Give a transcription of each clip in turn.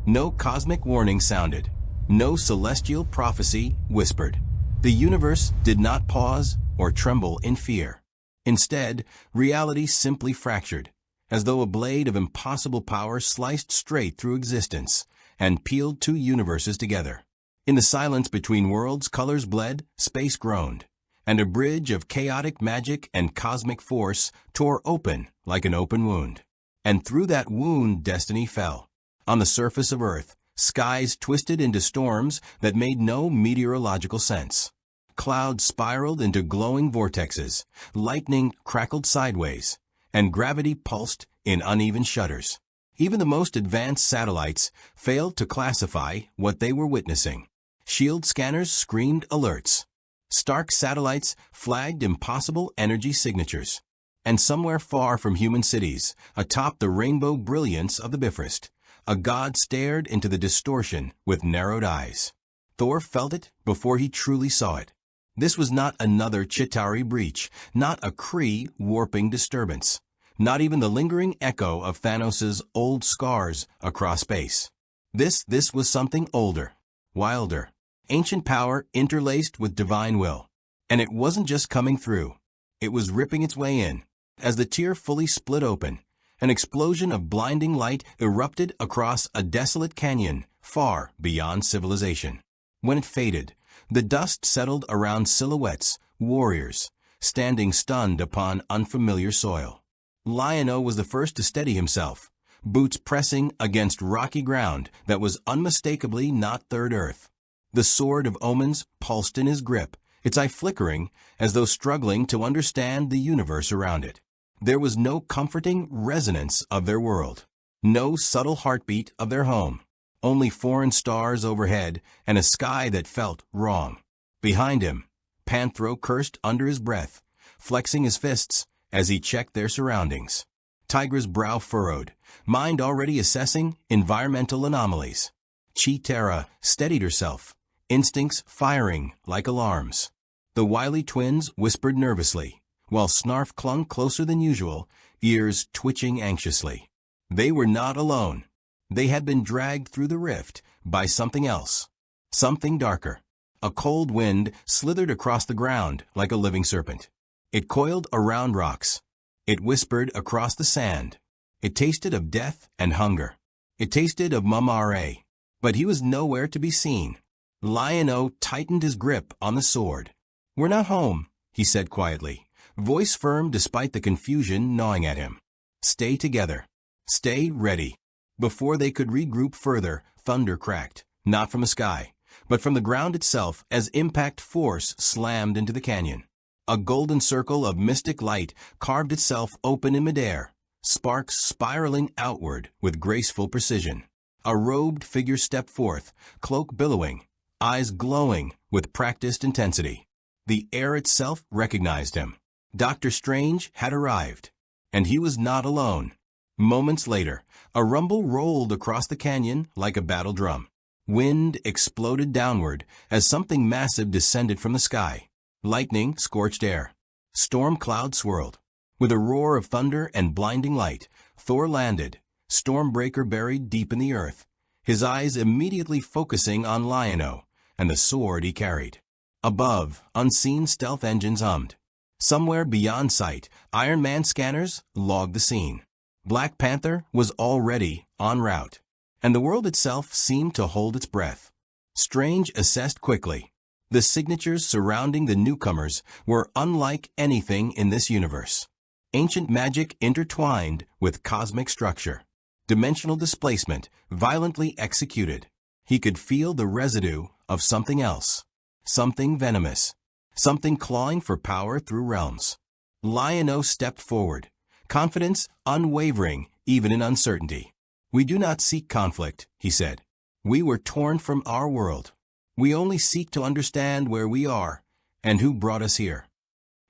No cosmic warning sounded. No celestial prophecy whispered. The universe did not pause or tremble in fear. Instead, reality simply fractured, as though a blade of impossible power sliced straight through existence and peeled two universes together. In the silence between worlds, colors bled, space groaned, and a bridge of chaotic magic and cosmic force tore open like an open wound. And through that wound, destiny fell. On the surface of Earth, skies twisted into storms that made no meteorological sense. Clouds spiraled into glowing vortexes, lightning crackled sideways, and gravity pulsed in uneven shudders. Even the most advanced satellites failed to classify what they were witnessing. Shield scanners screamed alerts. Stark satellites flagged impossible energy signatures. And somewhere far from human cities, atop the rainbow brilliance of the Bifrost, a god stared into the distortion with narrowed eyes. Thor felt it before he truly saw it. This was not another Cheetara breach, not a Kree warping disturbance, not even the lingering echo of Thanos' old scars across space. This was something older, wilder, ancient power interlaced with divine will. And it wasn't just coming through. It was ripping its way in. As the tear fully split open, an explosion of blinding light erupted across a desolate canyon far beyond civilization. When it faded, the dust settled around silhouettes, warriors, standing stunned upon unfamiliar soil. Lion-O was the first to steady himself, boots pressing against rocky ground that was unmistakably not Third Earth. The sword of omens pulsed in his grip, its eye flickering as though struggling to understand the universe around it. There was no comforting resonance of their world, no subtle heartbeat of their home, only foreign stars overhead and a sky that felt wrong. Behind him, Panthro cursed under his breath, flexing his fists as he checked their surroundings. Tygra's brow furrowed, mind already assessing environmental anomalies. Cheetara steadied herself, instincts firing like alarms. The wily twins whispered nervously, while Snarf clung closer than usual, ears twitching anxiously. They were not alone. They had been dragged through the rift by something else, something darker. A cold wind slithered across the ground like a living serpent. It coiled around rocks. It whispered across the sand. It tasted of death and hunger. It tasted of Mumm-Ra, but he was nowhere to be seen. Lion-O tightened his grip on the sword. "We're not home," he said quietly, voice firm despite the confusion gnawing at him. "Stay together. Stay ready." Before they could regroup further, thunder cracked, not from the sky, but from the ground itself as impact force slammed into the canyon. A golden circle of mystic light carved itself open in midair, sparks spiraling outward with graceful precision. A robed figure stepped forth, cloak billowing, eyes glowing with practiced intensity. The air itself recognized him. Dr. Strange had arrived, and he was not alone. Moments later, a rumble rolled across the canyon like a battle drum. Wind exploded downward as something massive descended from the sky. Lightning scorched air. Storm clouds swirled. With a roar of thunder and blinding light, Thor landed, Stormbreaker buried deep in the earth, his eyes immediately focusing on Lion-O and the sword he carried. Above, unseen stealth engines hummed. Somewhere beyond sight, Iron Man scanners logged the scene. Black Panther was already en route, and the world itself seemed to hold its breath. Strange assessed quickly. The signatures surrounding the newcomers were unlike anything in this universe. Ancient magic intertwined with cosmic structure. Dimensional displacement violently executed. He could feel the residue of something else. Something venomous. Something clawing for power through realms. Lion-O stepped forward, confidence unwavering even in uncertainty. "We do not seek conflict," he said. "We were torn from our world. We only seek to understand where we are and who brought us here."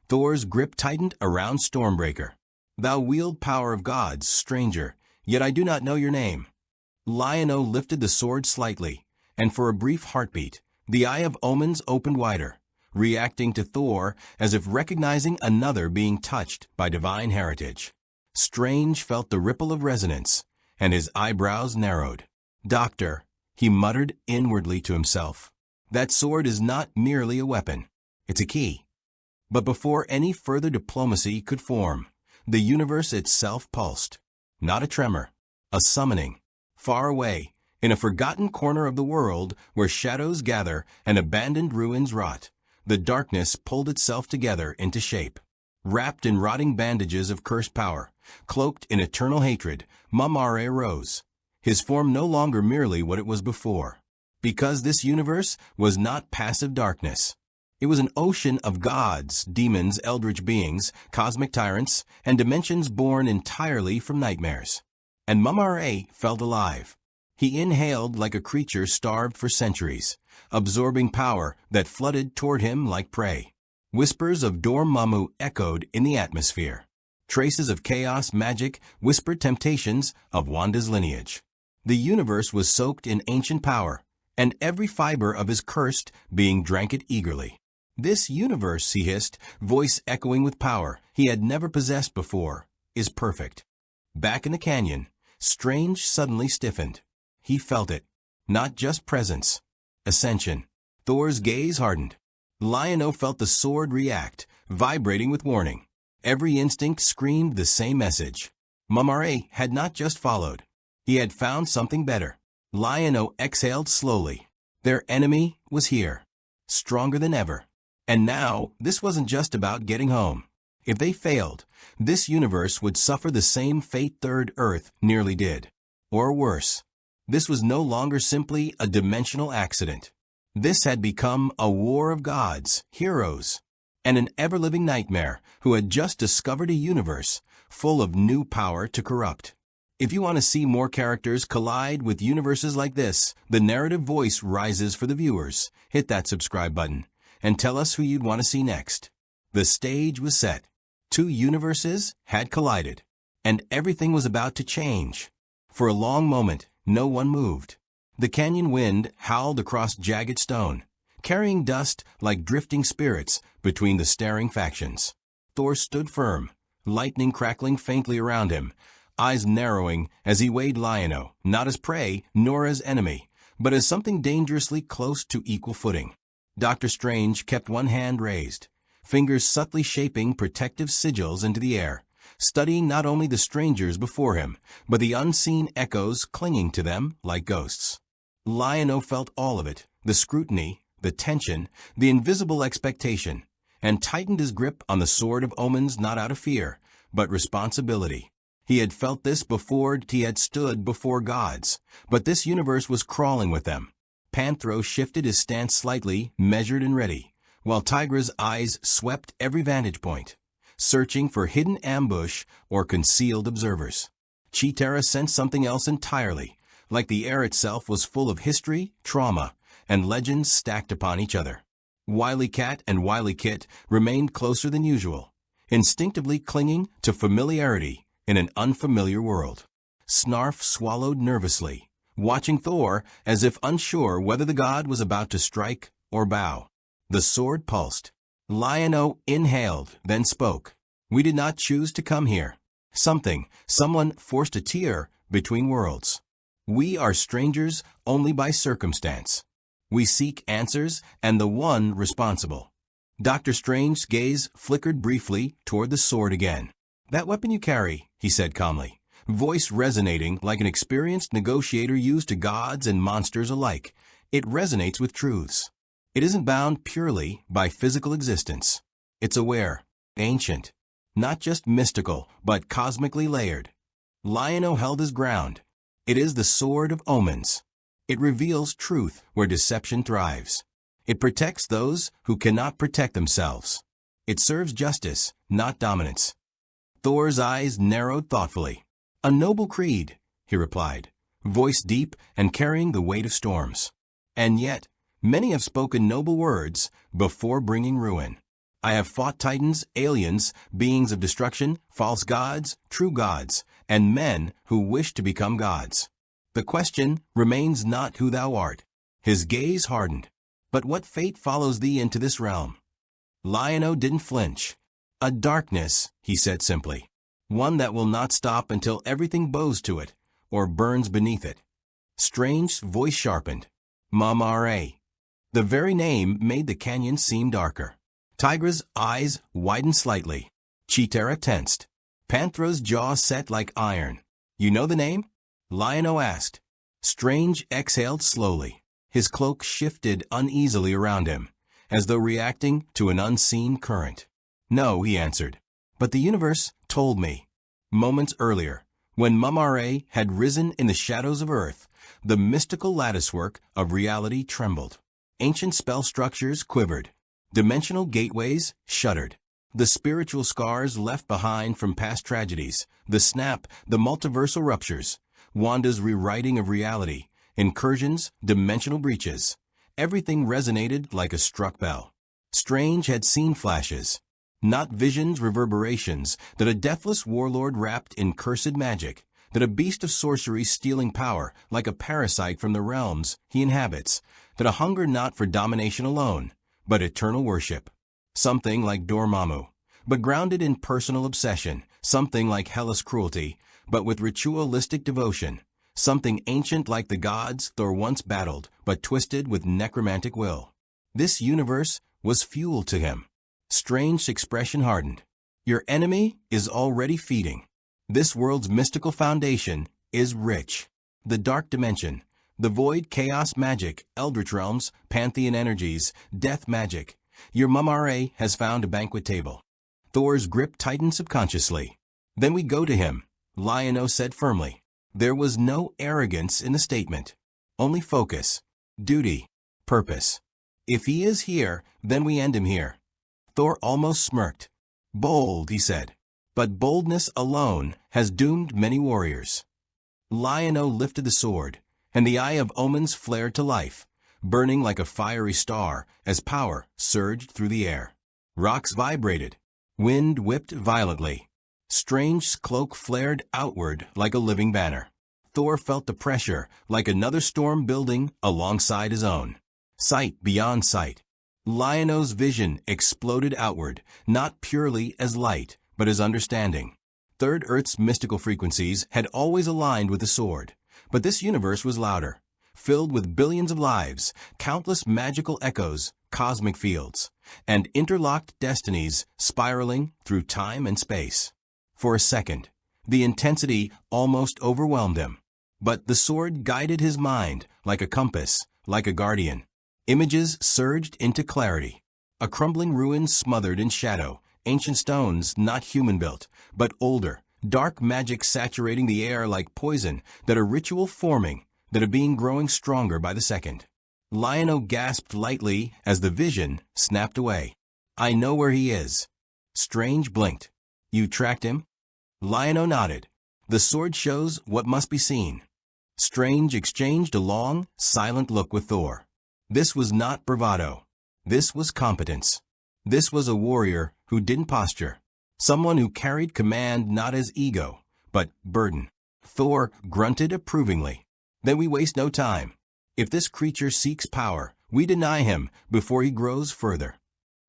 Thor's grip tightened around Stormbreaker. "Thou wield power of gods, stranger, yet I do not know your name." Lion-O lifted the sword slightly, and for a brief heartbeat, the eye of omens opened wider, reacting to Thor as if recognizing another being touched by divine heritage. Strange felt the ripple of resonance, and his eyebrows narrowed. Doctor, he muttered inwardly to himself. That sword is not merely a weapon. It's a key. But before any further diplomacy could form, the universe itself pulsed. Not a tremor, a summoning. Far away, in a forgotten corner of the world where shadows gather and abandoned ruins rot, the darkness pulled itself together into shape. Wrapped in rotting bandages of cursed power, cloaked in eternal hatred, Mumm-Ra rose. His form no longer merely what it was before. Because this universe was not passive darkness. It was an ocean of gods, demons, eldritch beings, cosmic tyrants, and dimensions born entirely from nightmares. And Mumm-Ra felt alive. He inhaled like a creature starved for centuries, absorbing power that flooded toward him like prey. Whispers of Dormammu echoed in the atmosphere. Traces of chaos magic whispered temptations of Wanda's lineage. The universe was soaked in ancient power, and every fiber of his cursed being drank it eagerly. This universe, he hissed, voice echoing with power he had never possessed before, is perfect. Back in the canyon, Strange suddenly stiffened. He felt it. Not just presence. Ascension. Thor's gaze hardened. Lion-O felt the sword react, vibrating with warning. Every instinct screamed the same message. Mumm-Ra had not just followed. He had found something better. Lion-O exhaled slowly. Their enemy was here. Stronger than ever. And now, this wasn't just about getting home. If they failed, this universe would suffer the same fate Third Earth nearly did. Or worse. This was no longer simply a dimensional accident. This had become a war of gods, heroes, and an ever-living nightmare who had just discovered a universe full of new power to corrupt. If you want to see more characters collide with universes like this, the narrative voice rises for the viewers. Hit that subscribe button and tell us who you'd want to see next. The stage was set. Two universes had collided, and everything was about to change. For a long moment, no one moved. The canyon wind howled across jagged stone, carrying dust like drifting spirits between the staring factions. Thor stood firm, lightning crackling faintly around him, eyes narrowing as he weighed Lion-O, not as prey nor as enemy, but as something dangerously close to equal footing. Dr. Strange kept one hand raised, fingers subtly shaping protective sigils into the air, studying not only the strangers before him, but the unseen echoes clinging to them like ghosts. Lion-O felt all of it, the scrutiny, the tension, the invisible expectation, and tightened his grip on the sword of omens not out of fear, but responsibility. He had felt this before he had stood before gods, but this universe was crawling with them. Panthro shifted his stance slightly, measured and ready, while Tygra's eyes swept every vantage point, searching for hidden ambush or concealed observers. Cheetara sensed something else entirely, like the air itself was full of history, trauma, and legends stacked upon each other. Wily Cat and Wily Kit remained closer than usual, instinctively clinging to familiarity in an unfamiliar world. Snarf swallowed nervously, watching Thor as if unsure whether the god was about to strike or bow. The sword pulsed. Lion-O inhaled, then spoke. "We did not choose to come here. Someone forced a tear between worlds. We are strangers only by circumstance. We seek answers and the one responsible." Dr. Strange's gaze flickered briefly toward the sword again. "That weapon you carry," he said calmly, voice resonating like an experienced negotiator used to gods and monsters alike. "It resonates with truths. It isn't bound purely by physical existence. It's aware, ancient, not just mystical, but cosmically layered." Lion-O held his ground. "It is the sword of omens. It reveals truth where deception thrives. It protects those who cannot protect themselves. It serves justice, not dominance." Thor's eyes narrowed thoughtfully. "A noble creed," he replied, voice deep and carrying the weight of storms. "And yet, many have spoken noble words before bringing ruin. I have fought titans, aliens, beings of destruction, false gods, true gods, and men who wish to become gods. The question remains not who thou art." His gaze hardened. "But what fate follows thee into this realm?" Lion-O didn't flinch. "A darkness," he said simply. "One that will not stop until everything bows to it or burns beneath it." Strange's voice sharpened. Mumm-Ra. The very name made the canyon seem darker. Tygra's eyes widened slightly. Cheetara tensed. Panthro's jaw set like iron. You know the name? Lion-O asked. Strange exhaled slowly. His cloak shifted uneasily around him, as though reacting to an unseen current. No, he answered. But the universe told me. Moments earlier, when Mumm-Ra had risen in the shadows of Earth, the mystical latticework of reality trembled. Ancient spell structures quivered. Dimensional gateways shuddered. The spiritual scars left behind from past tragedies, the snap, the multiversal ruptures, Wanda's rewriting of reality, incursions, dimensional breaches. Everything resonated like a struck bell. Strange had seen flashes, not visions, reverberations, that a deathless warlord wrapped in cursed magic, that a beast of sorcery stealing power like a parasite from the realms he inhabits, that a hunger not for domination alone, but eternal worship. Something like Dormammu, but grounded in personal obsession, something like hellish cruelty, but with ritualistic devotion, something ancient like the gods Thor once battled, but twisted with necromantic will. This universe was fuel to him. Strange's expression hardened. Your enemy is already feeding. This world's mystical foundation is rich. The dark dimension, the void chaos magic, eldritch realms, pantheon energies, death magic. Your Mumm-Ra has found a banquet table. Thor's grip tightened subconsciously. Then we go to him, Lion-O said firmly. There was no arrogance in the statement. Only focus, duty, purpose. If he is here, then we end him here. Thor almost smirked. Bold, he said. But boldness alone has doomed many warriors. Lion-O lifted the sword, and the Eye of Omens flared to life, burning like a fiery star as power surged through the air. Rocks vibrated. Wind whipped violently. Strange's cloak flared outward like a living banner. Thor felt the pressure like another storm building alongside his own. Sight beyond sight. Lion-O's vision exploded outward, not purely as light, but as understanding. Third Earth's mystical frequencies had always aligned with the sword, but this universe was louder, filled with billions of lives, countless magical echoes, cosmic fields, and interlocked destinies spiraling through time and space. For a second, the intensity almost overwhelmed him, but the sword guided his mind like a compass, like a guardian. Images surged into clarity. A crumbling ruin smothered in shadow, ancient stones not human-built, but older, dark magic saturating the air like poison, that a ritual forming, that a being growing stronger by the second. Lion-O gasped lightly as the vision snapped away. I know where he is. Strange blinked. You tracked him? Lion-O nodded. The sword shows what must be seen. Strange exchanged a long, silent look with Thor. This was not bravado. This was competence. This was a warrior who didn't posture. Someone who carried command not as ego, but burden. Thor grunted approvingly. Then we waste no time. If this creature seeks power, we deny him before he grows further.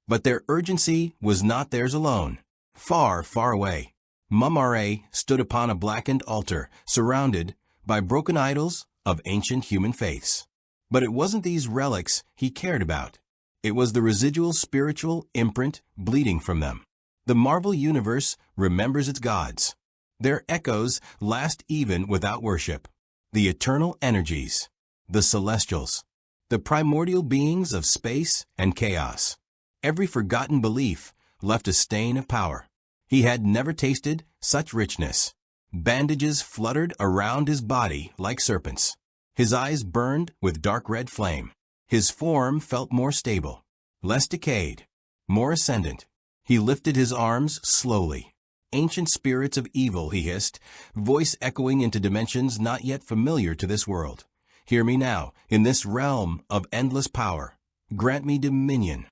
But their urgency was not theirs alone. Far, far away, Mumm-Ra stood upon a blackened altar, surrounded by broken idols of ancient human faiths. But it wasn't these relics he cared about. It was the residual spiritual imprint bleeding from them. The Marvel Universe remembers its gods. Their echoes last even without worship. The eternal energies, the celestials, the primordial beings of space and chaos. Every forgotten belief left a stain of power. He had never tasted such richness. Bandages fluttered around his body like serpents. His eyes burned with dark red flame. His form felt more stable, less decayed, more ascendant. He lifted his arms slowly. Ancient spirits of evil, he hissed, voice echoing into dimensions not yet familiar to this world. Hear me now, in this realm of endless power. Grant me dominion.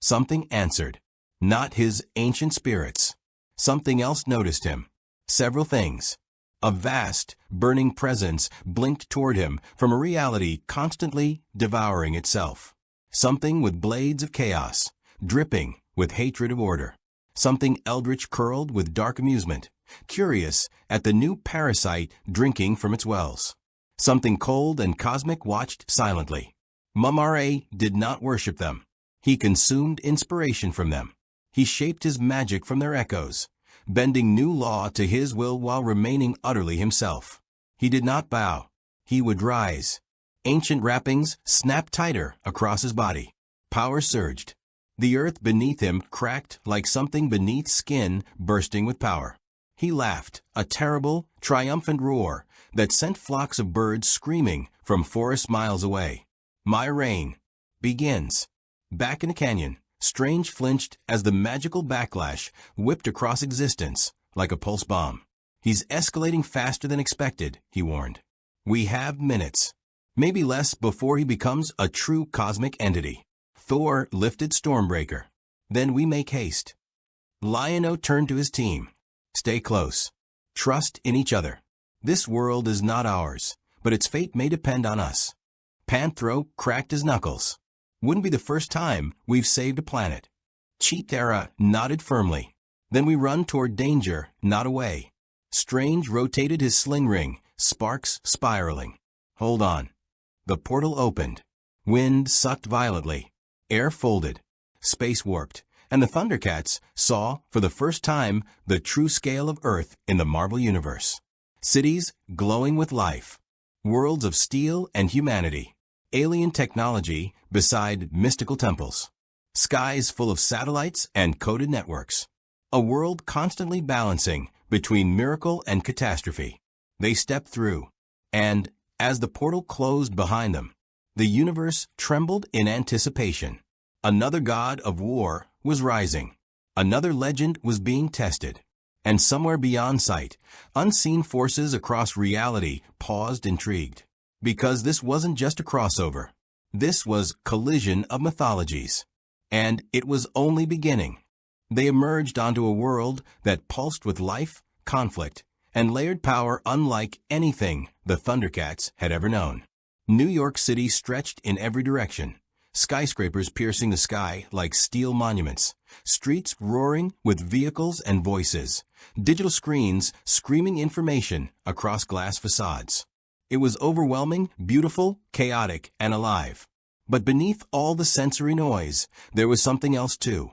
Something answered. Not his ancient spirits. Something else noticed him. Several things. A vast, burning presence blinked toward him from a reality constantly devouring itself. Something with blades of chaos, dripping with hatred of order. Something eldritch curled with dark amusement, curious at the new parasite drinking from its wells. Something cold and cosmic watched silently. Mumm-Ra did not worship them. He consumed inspiration from them. He shaped his magic from their echoes, bending new law to his will while remaining utterly himself. He did not bow. He would rise. Ancient wrappings snapped tighter across his body. Power surged. The earth beneath him cracked like something beneath skin bursting with power. He laughed, a terrible, triumphant roar that sent flocks of birds screaming from forests miles away. My reign begins. Back in the canyon, Strange flinched as the magical backlash whipped across existence like a pulse bomb. He's escalating faster than expected, he warned. We have minutes, maybe less, before he becomes a true cosmic entity. Thor lifted Stormbreaker. Then we make haste. Lion-O turned to his team. Stay close. Trust in each other. This world is not ours, but its fate may depend on us. Panthro cracked his knuckles. Wouldn't be the first time we've saved a planet. Cheetara nodded firmly. Then we run toward danger, not away. Strange rotated his sling ring, sparks spiraling. Hold on. The portal opened. Wind sucked violently. Air folded. Space warped. And the Thundercats saw, for the first time, the true scale of Earth in the Marvel Universe. Cities glowing with life. Worlds of steel and humanity. Alien technology beside mystical temples. Skies full of satellites and coded networks. A world constantly balancing between miracle and catastrophe. They stepped through. And, as the portal closed behind them, the universe trembled in anticipation. Another god of war was rising. Another legend was being tested. And somewhere beyond sight, unseen forces across reality paused intrigued. Because this wasn't just a crossover. This was collision of mythologies. And it was only beginning. They emerged onto a world that pulsed with life, conflict, and layered power unlike anything the Thundercats had ever known. New York City stretched in every direction. Skyscrapers piercing the sky like steel monuments. Streets roaring with vehicles and voices. Digital screens screaming information across glass facades. It was overwhelming, beautiful, chaotic, and alive. But beneath all the sensory noise, there was something else too.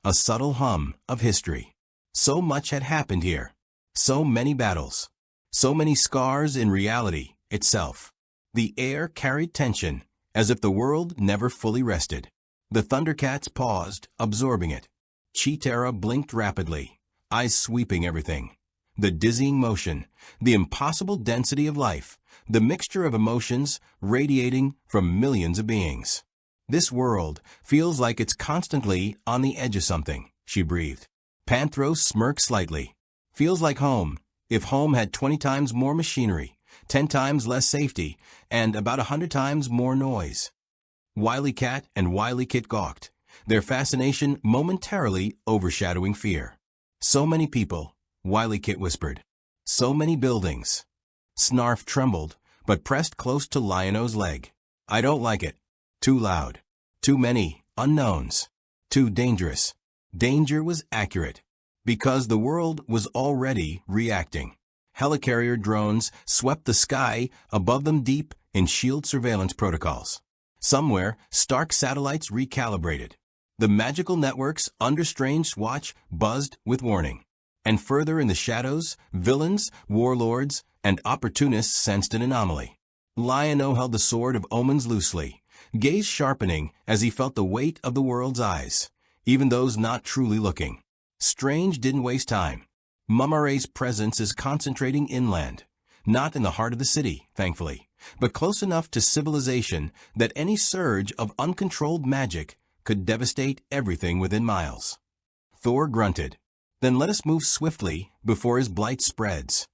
A subtle hum of history. So much had happened here. So many battles. So many scars in reality itself. The air carried tension, as if the world never fully rested. The Thundercats paused, absorbing it. Cheetara blinked rapidly, eyes sweeping everything. The dizzying motion, the impossible density of life, the mixture of emotions radiating from millions of beings. This world feels like it's constantly on the edge of something, she breathed. Panthro smirked slightly. Feels like home, if home had 20 times more machinery, 10 times less safety, and about 100 times more noise. Wily Cat and Wily Kit gawked, their fascination momentarily overshadowing fear. So many people, Wily Kit whispered. So many buildings. Snarf trembled, but pressed close to Lion-O's leg. I don't like it. Too loud. Too many unknowns. Too dangerous. Danger was accurate. Because the world was already reacting. Helicarrier drones swept the sky above them deep in shield surveillance protocols. Somewhere, Stark satellites recalibrated. The magical networks under Strange's watch buzzed with warning. And further in the shadows, villains, warlords, and opportunists sensed an anomaly. Lion-O held the sword of omens loosely, gaze sharpening as he felt the weight of the world's eyes, even those not truly looking. Strange didn't waste time. Mumm-Ra's presence is concentrating inland, not in the heart of the city, thankfully, but close enough to civilization that any surge of uncontrolled magic could devastate everything within miles. Thor grunted. Then let us move swiftly before his blight spreads.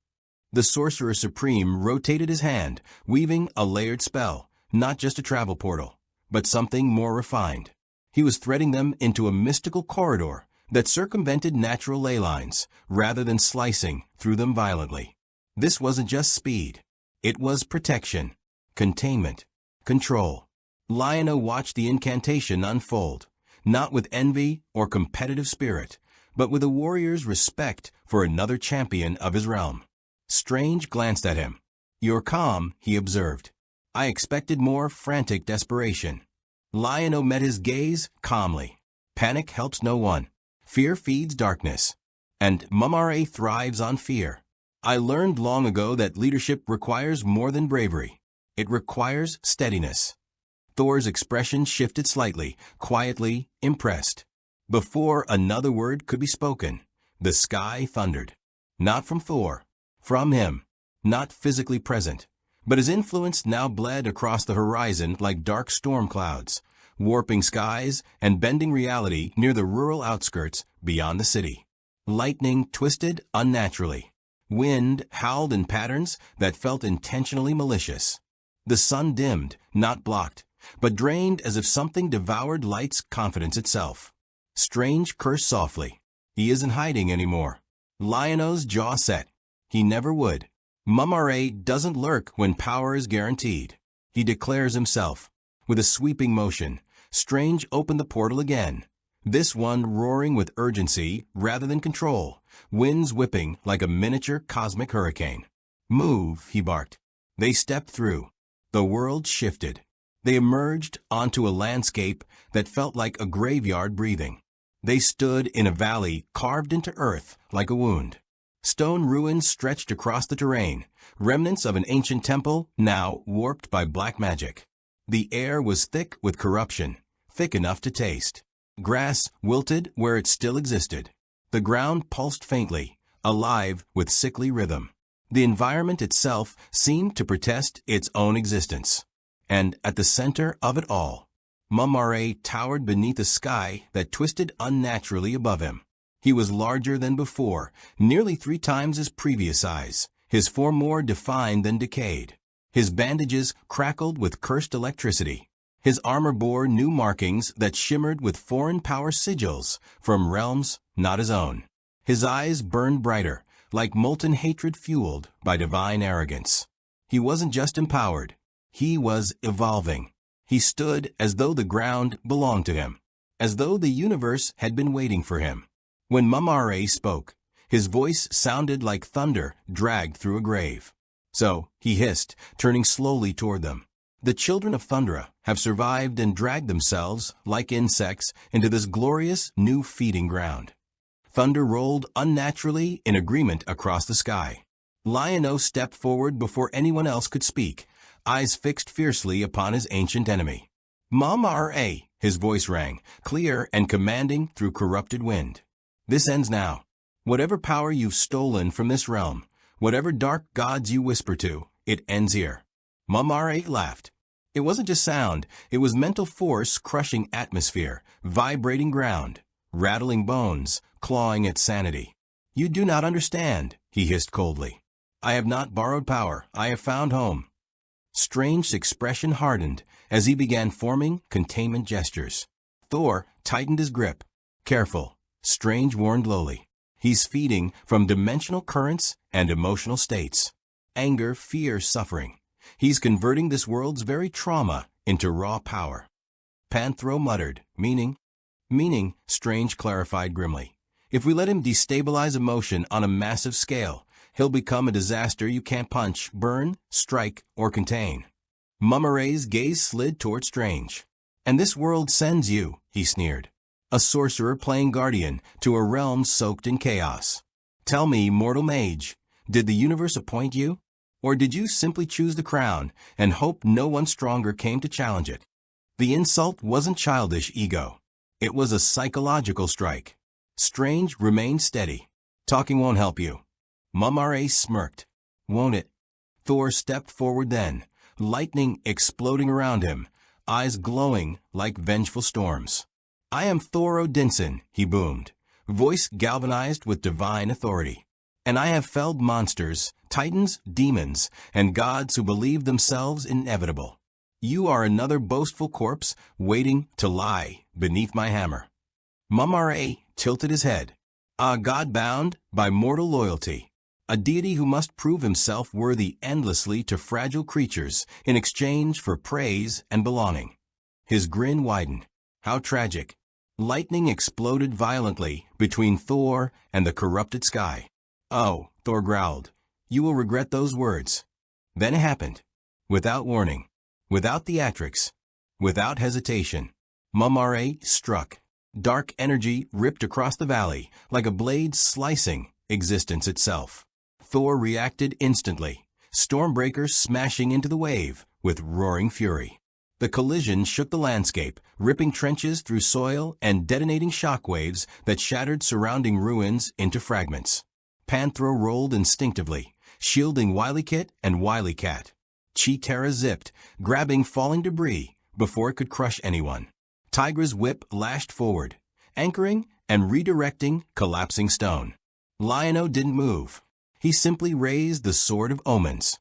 The Sorcerer Supreme rotated his hand, weaving a layered spell, not just a travel portal, but something more refined. He was threading them into a mystical corridor that circumvented natural ley lines, rather than slicing through them violently. This wasn't just speed. It was protection, containment, control. Lion-O watched the incantation unfold, not with envy or competitive spirit, but with a warrior's respect for another champion of his realm. Strange glanced at him. "You're calm," he observed. "I expected more frantic desperation." Lion-O met his gaze calmly. "Panic helps no one. Fear feeds darkness. And Mumm-Ra thrives on fear. I learned long ago that leadership requires more than bravery. It requires steadiness." Thor's expression shifted slightly, quietly, impressed. Before another word could be spoken, the sky thundered. Not from Thor. From him. Not physically present. But his influence now bled across the horizon like dark storm clouds, warping skies and bending reality near the rural outskirts beyond the city. Lightning twisted unnaturally. Wind howled in patterns that felt intentionally malicious. The sun dimmed, not blocked, but drained as if something devoured light's confidence itself. Strange cursed softly. "He isn't hiding anymore." Lion-O's jaw set. He never would. Mumm-Ra doesn't lurk when power is guaranteed. He declares himself. With a sweeping motion, Strange opened the portal again, this one roaring with urgency rather than control, winds whipping like a miniature cosmic hurricane. "Move," he barked. They stepped through. The world shifted. They emerged onto a landscape that felt like a graveyard breathing. They stood in a valley carved into earth like a wound. Stone ruins stretched across the terrain, remnants of an ancient temple now warped by black magic. The air was thick with corruption, thick enough to taste. Grass wilted where it still existed. The ground pulsed faintly, alive with sickly rhythm. The environment itself seemed to protest its own existence. And at the center of it all, Mumm-Ra towered beneath a sky that twisted unnaturally above him. He was larger than before, nearly 3 times his previous size, his form more defined than decayed. His bandages crackled with cursed electricity. His armor bore new markings that shimmered with foreign power sigils from realms not his own. His eyes burned brighter, like molten hatred fueled by divine arrogance. He wasn't just empowered. He was evolving. He stood as though the ground belonged to him, as though the universe had been waiting for him. When Mumm-Ra spoke, his voice sounded like thunder dragged through a grave. "So," he hissed, turning slowly toward them, "the children of Thundra have survived and dragged themselves, like insects, into this glorious new feeding ground." Thunder rolled unnaturally in agreement across the sky. Lion-O stepped forward before anyone else could speak, eyes fixed fiercely upon his ancient enemy. "Mumm-Ra," his voice rang, clear and commanding through corrupted wind. "This ends now. Whatever power you've stolen from this realm, whatever dark gods you whisper to, it ends here." Mumm-Ra laughed. It wasn't just sound, it was mental force crushing atmosphere, vibrating ground, rattling bones, clawing at sanity. "You do not understand," he hissed coldly. "I have not borrowed power, I have found home." Strange's expression hardened as he began forming containment gestures. Thor tightened his grip. "Careful," Strange warned lowly. "He's feeding from dimensional currents and emotional states. Anger, fear, suffering. He's converting this world's very trauma into raw power." Panthro muttered, "Meaning?" "Meaning," Strange clarified grimly. "If we let him destabilize emotion on a massive scale, he'll become a disaster you can't punch, burn, strike, or contain." Mumm-Ra's gaze slid toward Strange. "And this world sends you," he sneered, "a sorcerer playing guardian to a realm soaked in chaos. Tell me, mortal mage, did the universe appoint you? Or did you simply choose the crown and hope no one stronger came to challenge it?" The insult wasn't childish ego. It was a psychological strike. Strange remained steady. "Talking won't help you." Mumm-Ra smirked. "Won't it?" Thor stepped forward then, lightning exploding around him, eyes glowing like vengeful storms. "I am Thor Odinson," he boomed, voice galvanized with divine authority. "And I have felled monsters, titans, demons, and gods who believed themselves inevitable. You are another boastful corpse waiting to lie beneath my hammer." Mumm-Ra tilted his head. "A god bound by mortal loyalty. A deity who must prove himself worthy endlessly to fragile creatures in exchange for praise and belonging." His grin widened. How tragic. Lightning exploded violently between Thor and the corrupted sky. "Oh," Thor growled, "you will regret those words." Then it happened. Without warning, without theatrics, without hesitation, Mumm-Ra struck. Dark energy ripped across the valley like a blade slicing existence itself. Thor reacted instantly, Stormbreaker smashing into the wave with roaring fury. The collision shook the landscape, ripping trenches through soil and detonating shockwaves that shattered surrounding ruins into fragments. Panthro rolled instinctively, shielding Wily-Kit and Wily-Cat. Cheetara zipped, grabbing falling debris before it could crush anyone. Tygra's whip lashed forward, anchoring and redirecting collapsing stone. Lion-O didn't move. He simply raised the Sword of Omens.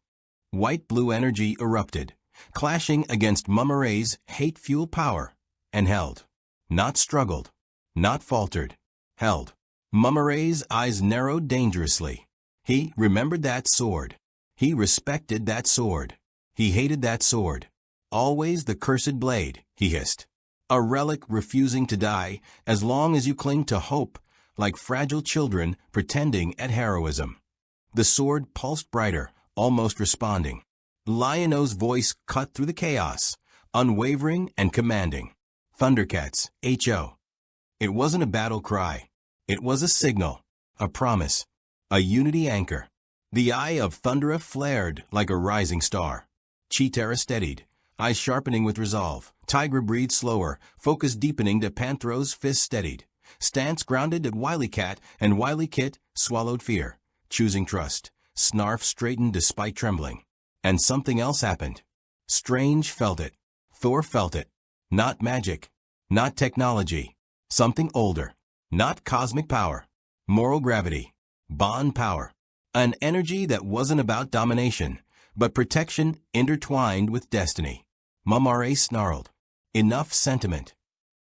White-blue energy erupted, clashing against Mumm-Ra's hate-fueled power, and held. Not struggled, not faltered, held. Mumm-Ra's eyes narrowed dangerously. He remembered that sword. He respected that sword. He hated that sword. Always the cursed blade, he hissed. A relic refusing to die as long as you cling to hope, like fragile children pretending at heroism. The sword pulsed brighter, almost responding. Lion-O's voice cut through the chaos, unwavering and commanding. Thundercats, H.O. It wasn't a battle cry. It was a signal, a promise, a unity anchor. The eye of Thundera flared like a rising star. Cheetara steadied, eyes sharpening with resolve. Tygra breathed slower, focus deepening to Panthro's fist steadied. Stance grounded at Wily-Cat, and Wily-Kit swallowed fear, choosing trust. Snarf straightened despite trembling. And something else happened. Strange felt it. Thor felt it. Not magic. Not technology. Something older. Not cosmic power. Moral gravity. Bond power. An energy that wasn't about domination, but protection intertwined with destiny. Mumm-Ra snarled. Enough sentiment.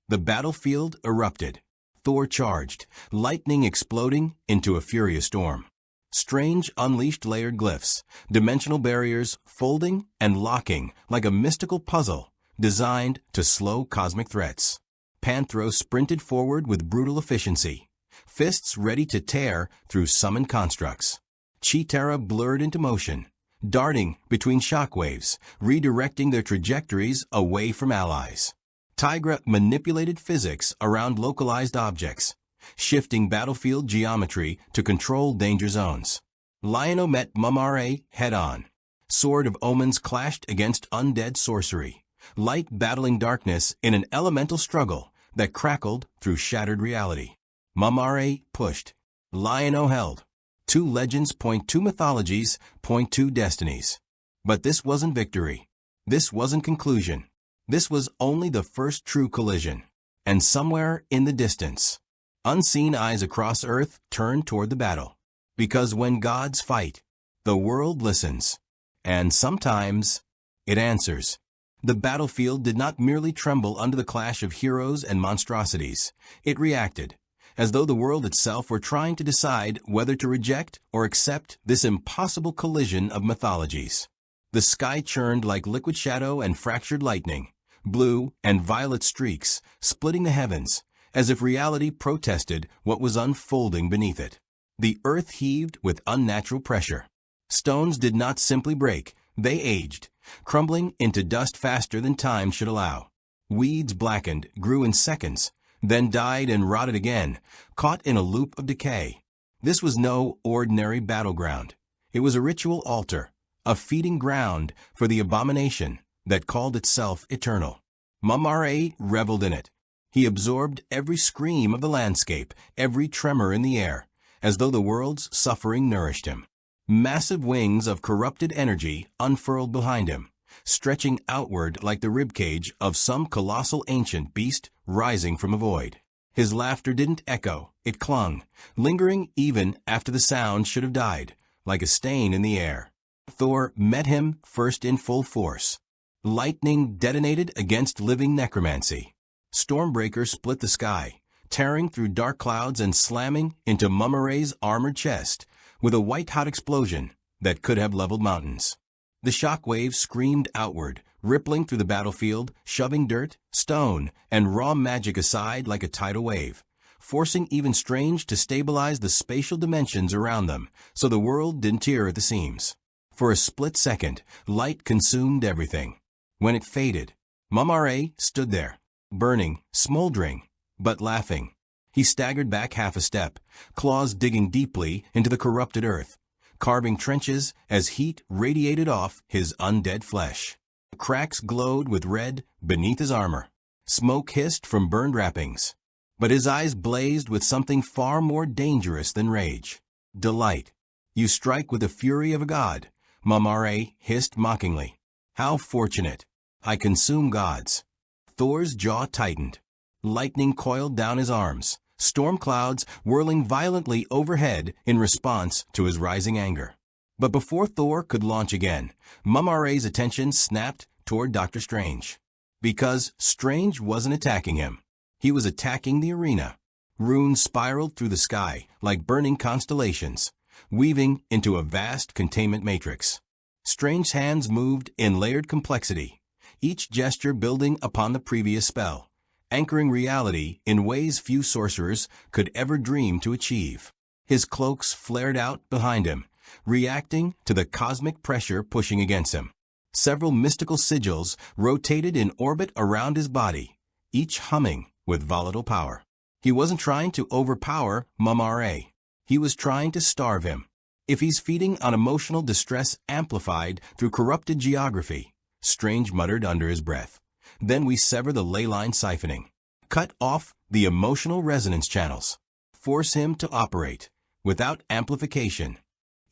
The battlefield erupted. Thor charged, lightning exploding into a furious storm. Strange unleashed layered glyphs, dimensional barriers folding and locking like a mystical puzzle designed to slow cosmic threats. Panthro sprinted forward with brutal efficiency, fists ready to tear through summoned constructs. Cheetara blurred into motion, darting between shockwaves, redirecting their trajectories away from allies. Tygra manipulated physics around localized objects, shifting battlefield geometry to control danger zones. Lion-O met Mumm-Ra head-on. Sword of Omens clashed against undead sorcery, light battling darkness in an elemental struggle that crackled through shattered reality. Mumm-Ra pushed. Lion-O held. Two legends point two mythologies, point two destinies. But this wasn't victory. This wasn't conclusion. This was only the first true collision. And somewhere in the distance, unseen eyes across Earth turned toward the battle. Because when gods fight, the world listens. And sometimes, it answers. The battlefield did not merely tremble under the clash of heroes and monstrosities. It reacted, as though the world itself were trying to decide whether to reject or accept this impossible collision of mythologies. The sky churned like liquid shadow and fractured lightning, blue and violet streaks splitting the heavens, as if reality protested what was unfolding beneath it. The earth heaved with unnatural pressure. Stones did not simply break, they aged, crumbling into dust faster than time should allow. Weeds blackened, grew in seconds, then died and rotted again, caught in a loop of decay. This was no ordinary battleground. It was a ritual altar, a feeding ground for the abomination that called itself eternal. Mumm-Ra reveled in it. He absorbed every scream of the landscape, every tremor in the air, as though the world's suffering nourished him. Massive wings of corrupted energy unfurled behind him, stretching outward like the ribcage of some colossal ancient beast rising from a void. His laughter didn't echo, it clung, lingering even after the sound should have died, like a stain in the air. Thor met him first in full force. Lightning detonated against living necromancy. Stormbreaker split the sky, tearing through dark clouds and slamming into Mumm-Ra's armored chest with a white-hot explosion that could have leveled mountains. The shockwaves screamed outward, rippling through the battlefield, shoving dirt, stone, and raw magic aside like a tidal wave, forcing even Strange to stabilize the spatial dimensions around them so the world didn't tear at the seams. For a split second, light consumed everything. When it faded, Mumm-Ra stood there, burning, smoldering, but laughing. He staggered back half a step, claws digging deeply into the corrupted earth, carving trenches as heat radiated off his undead flesh. Cracks glowed with red beneath his armor. Smoke hissed from burned wrappings. But his eyes blazed with something far more dangerous than rage. Delight. "You strike with the fury of a god," Mumm-Ra hissed mockingly. "How fortunate. I consume gods." Thor's jaw tightened. Lightning coiled down his arms, storm clouds whirling violently overhead in response to his rising anger. But before Thor could launch again, Mumm-Ra's attention snapped toward Dr. Strange. Because Strange wasn't attacking him. He was attacking the arena. Runes spiraled through the sky like burning constellations, weaving into a vast containment matrix. Strange's hands moved in layered complexity, each gesture building upon the previous spell, anchoring reality in ways few sorcerers could ever dream to achieve. His cloaks flared out behind him, reacting to the cosmic pressure pushing against him. Several mystical sigils rotated in orbit around his body, each humming with volatile power. He wasn't trying to overpower Mumm-Ra. He was trying to starve him. If he's feeding on emotional distress amplified through corrupted geography, Strange muttered under his breath, then we sever the ley line siphoning. Cut off the emotional resonance channels. Force him to operate without amplification.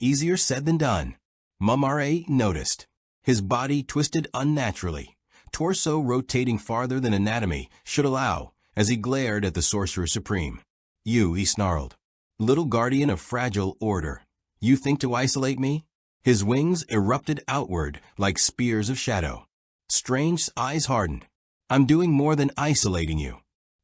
Easier said than done. Mumm-Ra noticed. His body twisted unnaturally, torso rotating farther than anatomy should allow as he glared at the Sorcerer Supreme. "You," he snarled. "Little guardian of fragile order. You think to isolate me?" His wings erupted outward like spears of shadow. Strange's eyes hardened. "I'm doing more than isolating you."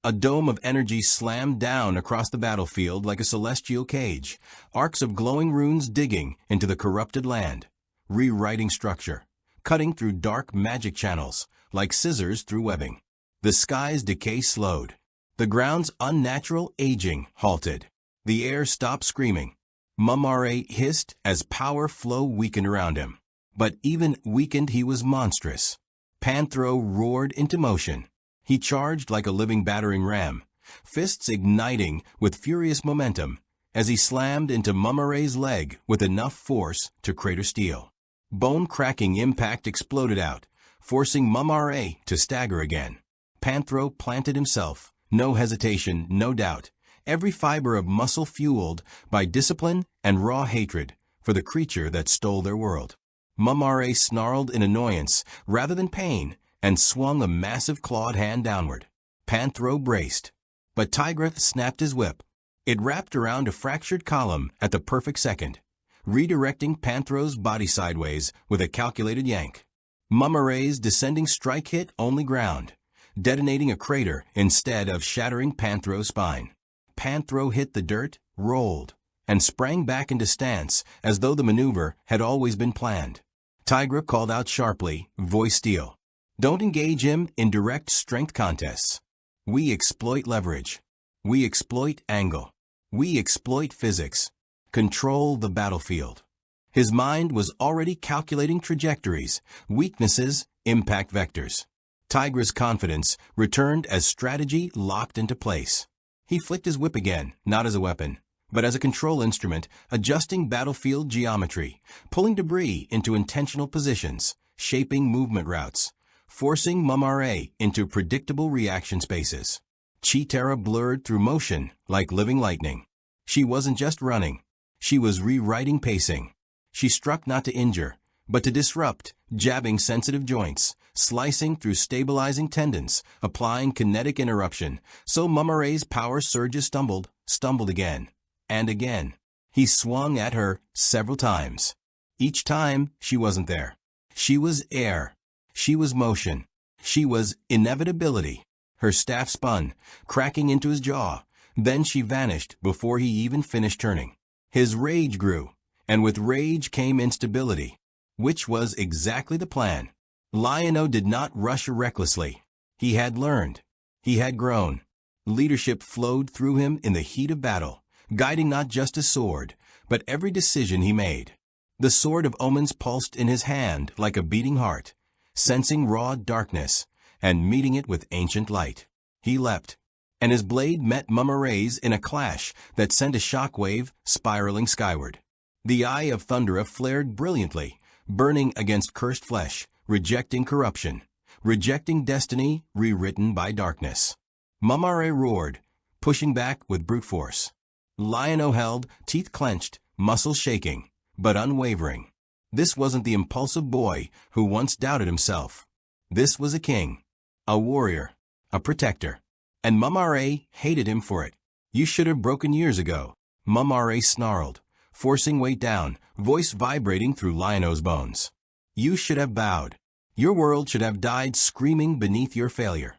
A dome of energy slammed down across the battlefield like a celestial cage, arcs of glowing runes digging into the corrupted land, rewriting structure, cutting through dark magic channels like scissors through webbing. The sky's decay slowed. The ground's unnatural aging halted. The air stopped screaming. Mumm-Ra hissed as power flow weakened around him. But even weakened, he was monstrous. Panthro roared into motion. He charged like a living battering ram, fists igniting with furious momentum as he slammed into Mumm-Ra's leg with enough force to crater steel. Bone-cracking impact exploded out, forcing Mumm-Ra to stagger again. Panthro planted himself, no hesitation, no doubt, every fiber of muscle fueled by discipline and raw hatred for the creature that stole their world. Mumm-Ra snarled in annoyance rather than pain and swung a massive clawed hand downward. Panthro braced. But Tygra snapped his whip. It wrapped around a fractured column at the perfect second, redirecting Panthro's body sideways with a calculated yank. Mumm-Ra's descending strike hit only ground, detonating a crater instead of shattering Panthro's spine. Panthro hit the dirt, rolled, and sprang back into stance as though the maneuver had always been planned. Tygra called out sharply, voice steel. "Don't engage him in direct strength contests. We exploit leverage. We exploit angle. We exploit physics. Control the battlefield." His mind was already calculating trajectories, weaknesses, impact vectors. Tygra's confidence returned as strategy locked into place. He flicked his whip again, not as a weapon, but as a control instrument, adjusting battlefield geometry, pulling debris into intentional positions, shaping movement routes, forcing Mumm-Ra into predictable reaction spaces. Cheetara blurred through motion like living lightning. She wasn't just running. She was rewriting pacing. She struck not to injure, but to disrupt, jabbing sensitive joints, slicing through stabilizing tendons, applying kinetic interruption, so Mumm-Ra's power surges stumbled again, and again. He swung at her several times. Each time, she wasn't there. She was air. She was motion. She was inevitability. Her staff spun, cracking into his jaw. Then she vanished before he even finished turning. His rage grew, and with rage came instability, which was exactly the plan. Lion-O did not rush recklessly. He had learned. He had grown. Leadership flowed through him in the heat of battle, guiding not just his sword, but every decision he made. The sword of omens pulsed in his hand like a beating heart, sensing raw darkness and meeting it with ancient light. He leapt, and his blade met Mumm-Ra's in a clash that sent a shockwave spiraling skyward. The eye of Thundera flared brilliantly, burning against cursed flesh, rejecting corruption, rejecting destiny rewritten by darkness. Mumm-Ra roared, pushing back with brute force. Lion-O held, teeth clenched, muscles shaking, but unwavering. This wasn't the impulsive boy who once doubted himself. This was a king, a warrior, a protector. And Mumm-Ra hated him for it. You should have broken years ago, Mumm-Ra snarled, forcing weight down, voice vibrating through Lion-O's bones. You should have bowed. Your world should have died screaming beneath your failure.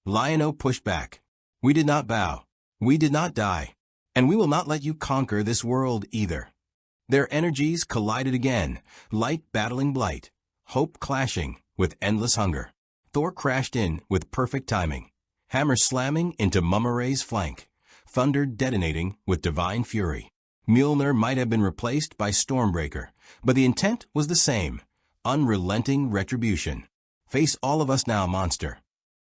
Lion-O pushed back. We did not bow. We did not die. And we will not let you conquer this world either. Their energies collided again, light battling blight, hope clashing with endless hunger. Thor crashed in with perfect timing, hammer slamming into Mumm-Ra's flank, thunder detonating with divine fury. Mjolnir might have been replaced by Stormbreaker, but the intent was the same, unrelenting retribution. Face all of us now, monster.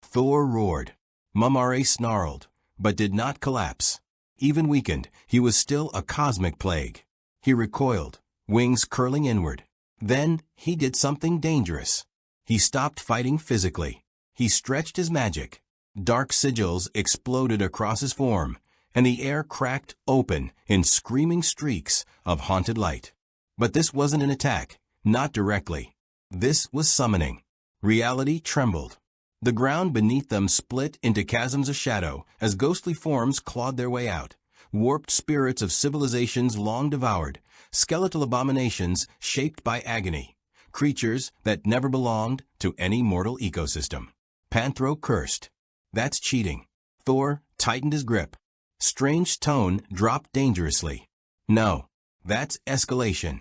Thor roared. Mumm-Ra snarled, but did not collapse. Even weakened, he was still a cosmic plague. He recoiled, wings curling inward. Then, he did something dangerous. He stopped fighting physically. He stretched his magic. Dark sigils exploded across his form, and the air cracked open in screaming streaks of haunted light. But this wasn't an attack, not directly. This was summoning. Reality trembled. The ground beneath them split into chasms of shadow as ghostly forms clawed their way out. Warped spirits of civilizations long devoured, skeletal abominations shaped by agony, creatures that never belonged to any mortal ecosystem. Panthro cursed. That's cheating. Thor tightened his grip. Strange tone dropped dangerously. No, that's escalation.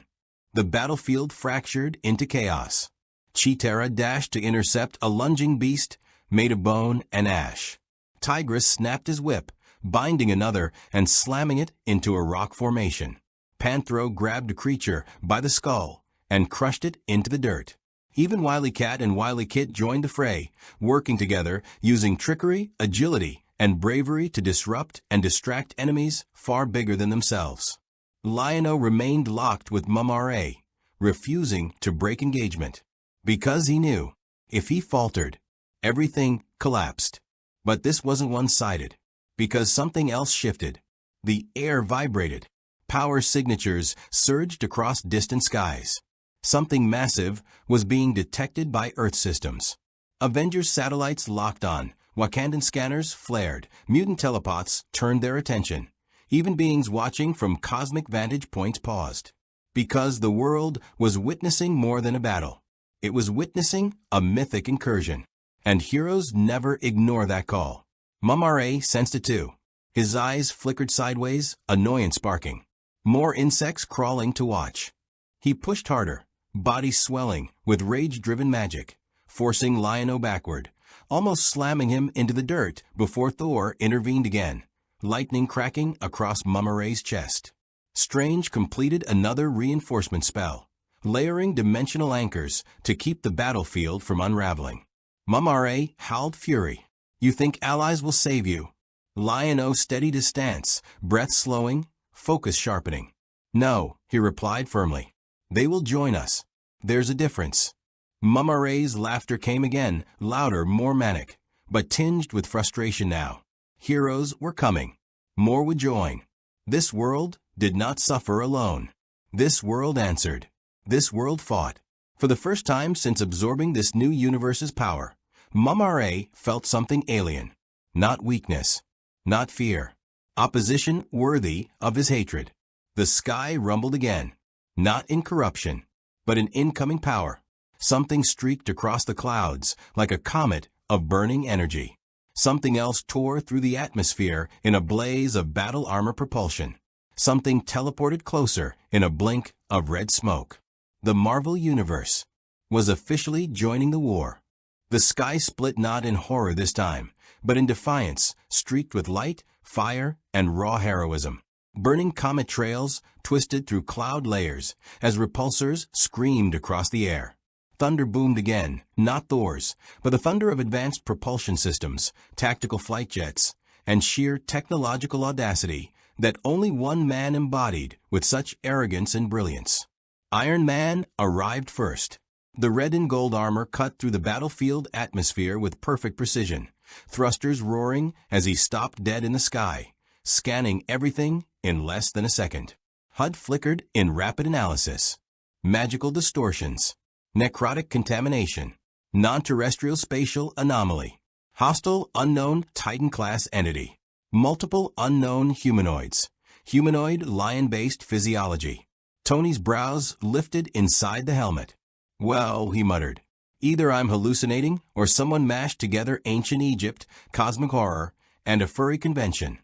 The battlefield fractured into chaos. Cheetara dashed to intercept a lunging beast made of bone and ash. Tygra snapped his whip, binding another and slamming it into a rock formation. Panthro grabbed a creature by the skull and crushed it into the dirt. Even Wily Cat and Wily Kit joined the fray, working together, using trickery, agility, and bravery to disrupt and distract enemies far bigger than themselves. Lion-O remained locked with Mumm-Ra, refusing to break engagement. Because he knew, if he faltered, everything collapsed. But this wasn't one-sided. Because something else shifted. The air vibrated. Power signatures surged across distant skies. Something massive was being detected by Earth systems. Avengers satellites locked on, Wakandan scanners flared, mutant telepaths turned their attention. Even beings watching from cosmic vantage points paused. Because the world was witnessing more than a battle. It was witnessing a mythic incursion. And heroes never ignore that call. Mumm-Ra sensed it too. His eyes flickered sideways, annoyance sparking. More insects crawling to watch. He pushed harder, body swelling with rage-driven magic, forcing Lion-O backward, almost slamming him into the dirt before Thor intervened again, lightning cracking across Mumm-Ra's chest. Strange completed another reinforcement spell, layering dimensional anchors to keep the battlefield from unraveling. Mumm-Ra howled fury. You think allies will save you? Lion-O steadied his stance, breath slowing, focus sharpening. No, he replied firmly. They will join us. There's a difference. Mumm-Ra's laughter came again, louder, more manic, but tinged with frustration now. Heroes were coming. More would join. This world did not suffer alone. This world answered. This world fought. For the first time since absorbing this new universe's power, Mumm-Ra felt something alien. Not weakness. Not fear. Opposition worthy of his hatred. The sky rumbled again. Not in corruption, but in incoming power. Something streaked across the clouds like a comet of burning energy. Something else tore through the atmosphere in a blaze of battle armor propulsion. Something teleported closer in a blink of red smoke. The Marvel Universe was officially joining the war. The sky split not in horror this time, but in defiance, streaked with light, fire, and raw heroism. Burning comet trails twisted through cloud layers as repulsors screamed across the air. Thunder boomed again, not Thor's, but the thunder of advanced propulsion systems, tactical flight jets, and sheer technological audacity that only one man embodied with such arrogance and brilliance. Iron Man arrived first. The red and gold armor cut through the battlefield atmosphere with perfect precision, thrusters roaring as he stopped dead in the sky, scanning everything in less than a second. HUD flickered in rapid analysis. Magical distortions. Necrotic contamination. Non-terrestrial spatial anomaly. Hostile unknown Titan-class entity. Multiple unknown humanoids. Humanoid lion-based physiology. Tony's brows lifted inside the helmet. Well, he muttered, either I'm hallucinating or someone mashed together ancient Egypt, cosmic horror, and a furry convention.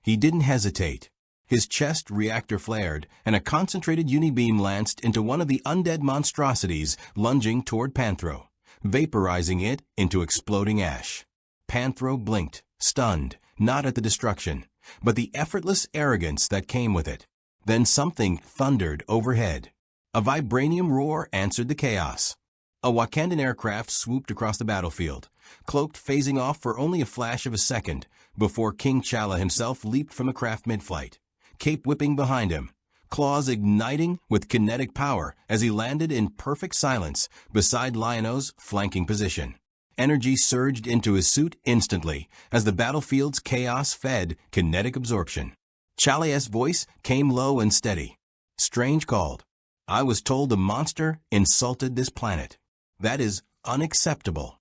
He didn't hesitate. His chest reactor flared, and a concentrated unibeam lanced into one of the undead monstrosities lunging toward Panthro, vaporizing it into exploding ash. Panthro blinked, stunned, not at the destruction, but the effortless arrogance that came with it. Then something thundered overhead. A vibranium roar answered the chaos. A Wakandan aircraft swooped across the battlefield, cloaked phasing off for only a flash of a second before King T'Challa himself leaped from the craft mid-flight, cape whipping behind him, claws igniting with kinetic power as he landed in perfect silence beside Lion-O's flanking position. Energy surged into his suit instantly as the battlefield's chaos fed kinetic absorption. T'Challa's voice came low and steady. Strange called. I was told the monster insulted this planet. That is unacceptable.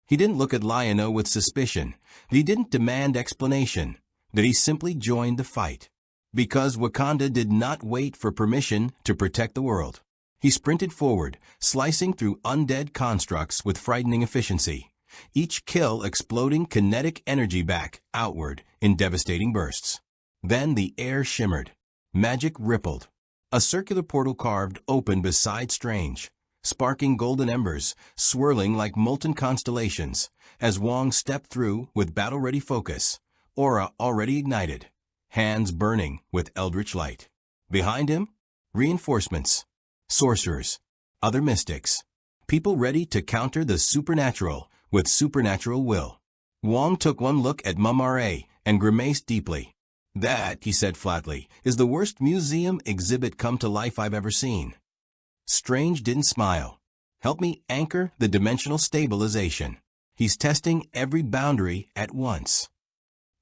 He didn't look at Lion-O with suspicion. He didn't demand explanation. That he simply joined the fight. Because Wakanda did not wait for permission to protect the world. He sprinted forward, slicing through undead constructs with frightening efficiency, each kill exploding kinetic energy back outward in devastating bursts. Then the air shimmered. Magic rippled. A circular portal carved open beside Strange, sparking golden embers, swirling like molten constellations, as Wong stepped through with battle-ready focus, aura already ignited, hands burning with eldritch light. Behind him, reinforcements, sorcerers, other mystics, people ready to counter the supernatural with supernatural will. Wong took one look at Mumm-Ra and grimaced deeply. That, he said flatly, is the worst museum exhibit come to life I've ever seen. Strange didn't smile. Help me anchor the dimensional stabilization. He's testing every boundary at once.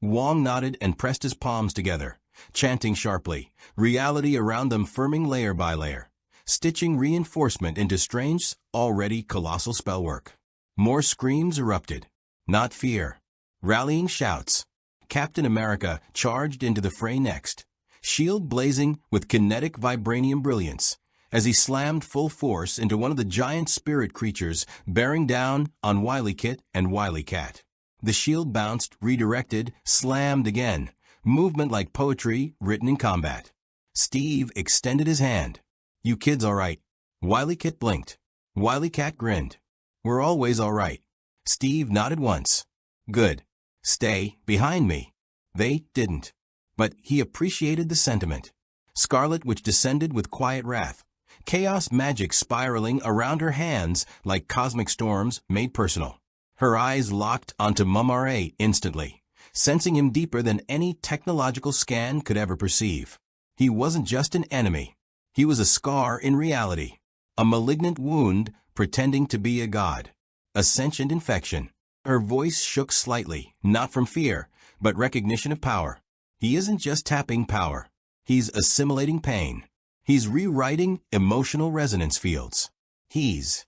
Wong nodded and pressed his palms together, chanting sharply, reality around them firming layer by layer, stitching reinforcement into Strange's already colossal spellwork. More screams erupted. Not fear. Rallying shouts. Captain America charged into the fray next, shield blazing with kinetic vibranium brilliance, as he slammed full force into one of the giant spirit creatures bearing down on Wily Kit and Wily Cat. The shield bounced, redirected, slammed again, movement like poetry written in combat. Steve extended his hand. You kids all right? Wily Kit blinked. Wily Cat grinned. We're always all right. Steve nodded once. Good. Stay behind me. They didn't. But he appreciated the sentiment. Scarlet Witch descended with quiet wrath. Chaos magic spiraling around her hands like cosmic storms made personal. Her eyes locked onto Mumm-Ra instantly, sensing him deeper than any technological scan could ever perceive. He wasn't just an enemy. He was a scar in reality. A malignant wound pretending to be a god. A sentient infection. Her voice shook slightly, not from fear, but recognition of power. He isn't just tapping power. He's assimilating pain. He's rewriting emotional resonance fields. He's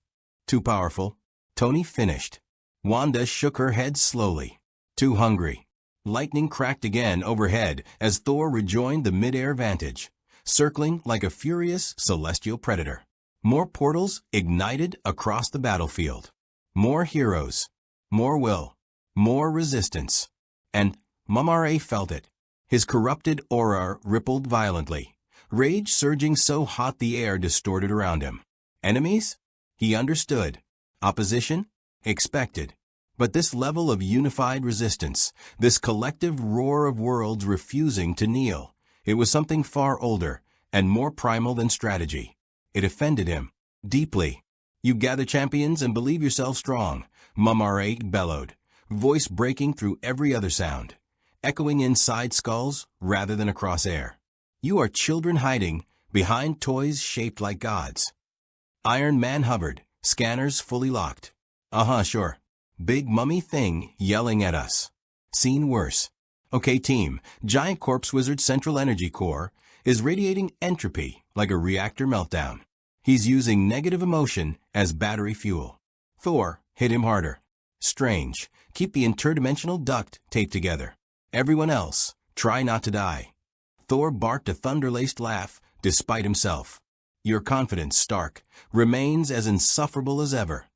too powerful. Tony finished. Wanda shook her head slowly. Too hungry. Lightning cracked again overhead as Thor rejoined the mid-air vantage, circling like a furious celestial predator. More portals ignited across the battlefield. More heroes. More will. More resistance. And Mumm-Ra felt it. His corrupted aura rippled violently, rage surging so hot the air distorted around him. Enemies? He understood. Opposition? Expected. But this level of unified resistance, this collective roar of worlds refusing to kneel, It was something far older and more primal than strategy. It offended him deeply. "You gather champions and believe yourself strong," Mumm-Ra bellowed, voice breaking through every other sound, echoing inside skulls rather than across air. "You are children hiding behind toys shaped like gods." Iron Man hovered, scanners fully locked. Sure. Big mummy thing yelling at us. Seen worse. Okay team, giant corpse wizard central energy core is radiating entropy like a reactor meltdown. He's using negative emotion as battery fuel. Thor, hit him harder. Strange, keep the interdimensional duct taped together. Everyone else, try not to die. Thor barked a thunder-laced laugh despite himself. Your confidence, Stark, remains as insufferable as ever.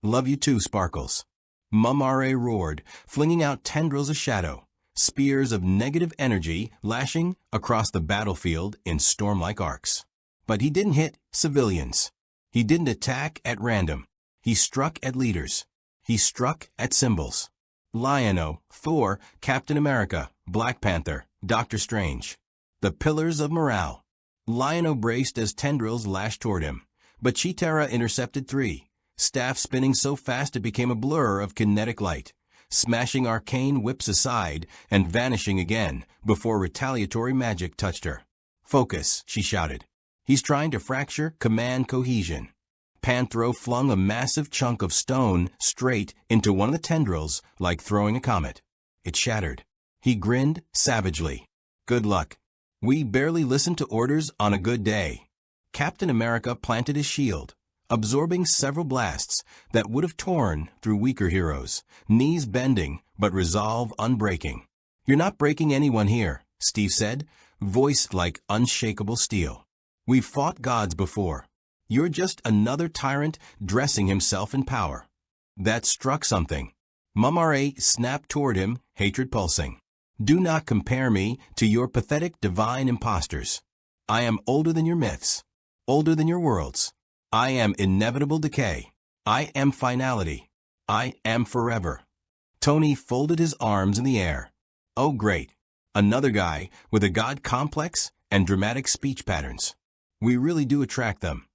Love you too, Sparkles. Mumm-Ra roared, flinging out tendrils of shadow, spears of negative energy lashing across the battlefield in storm-like arcs. But he didn't hit civilians. He didn't attack at random. He struck at leaders. He struck at symbols. Lion-O, Thor, Captain America, Black Panther, Doctor Strange. The pillars of morale. Lion-O braced as tendrils lashed toward him, but Cheetara intercepted 3, staff spinning so fast it became a blur of kinetic light, smashing arcane whips aside and vanishing again before retaliatory magic touched her. "Focus," she shouted. "He's trying to fracture command cohesion." Panthro flung a massive chunk of stone straight into one of the tendrils like throwing a comet. It shattered. He grinned savagely. "Good luck. We barely listen to orders on a good day." Captain America planted his shield, absorbing several blasts that would have torn through weaker heroes, knees bending but resolve unbreaking. "You're not breaking anyone here," Steve said, voice like unshakable steel. "We've fought gods before. You're just another tyrant dressing himself in power." That struck something. Mumm-Ra snapped toward him, hatred pulsing. "Do not compare me to your pathetic divine imposters. I am older than your myths, older than your worlds. I am inevitable decay. I am finality. I am forever." Tony folded his arms in the air. Oh great, another guy with a god complex and dramatic speech patterns. We really do attract them.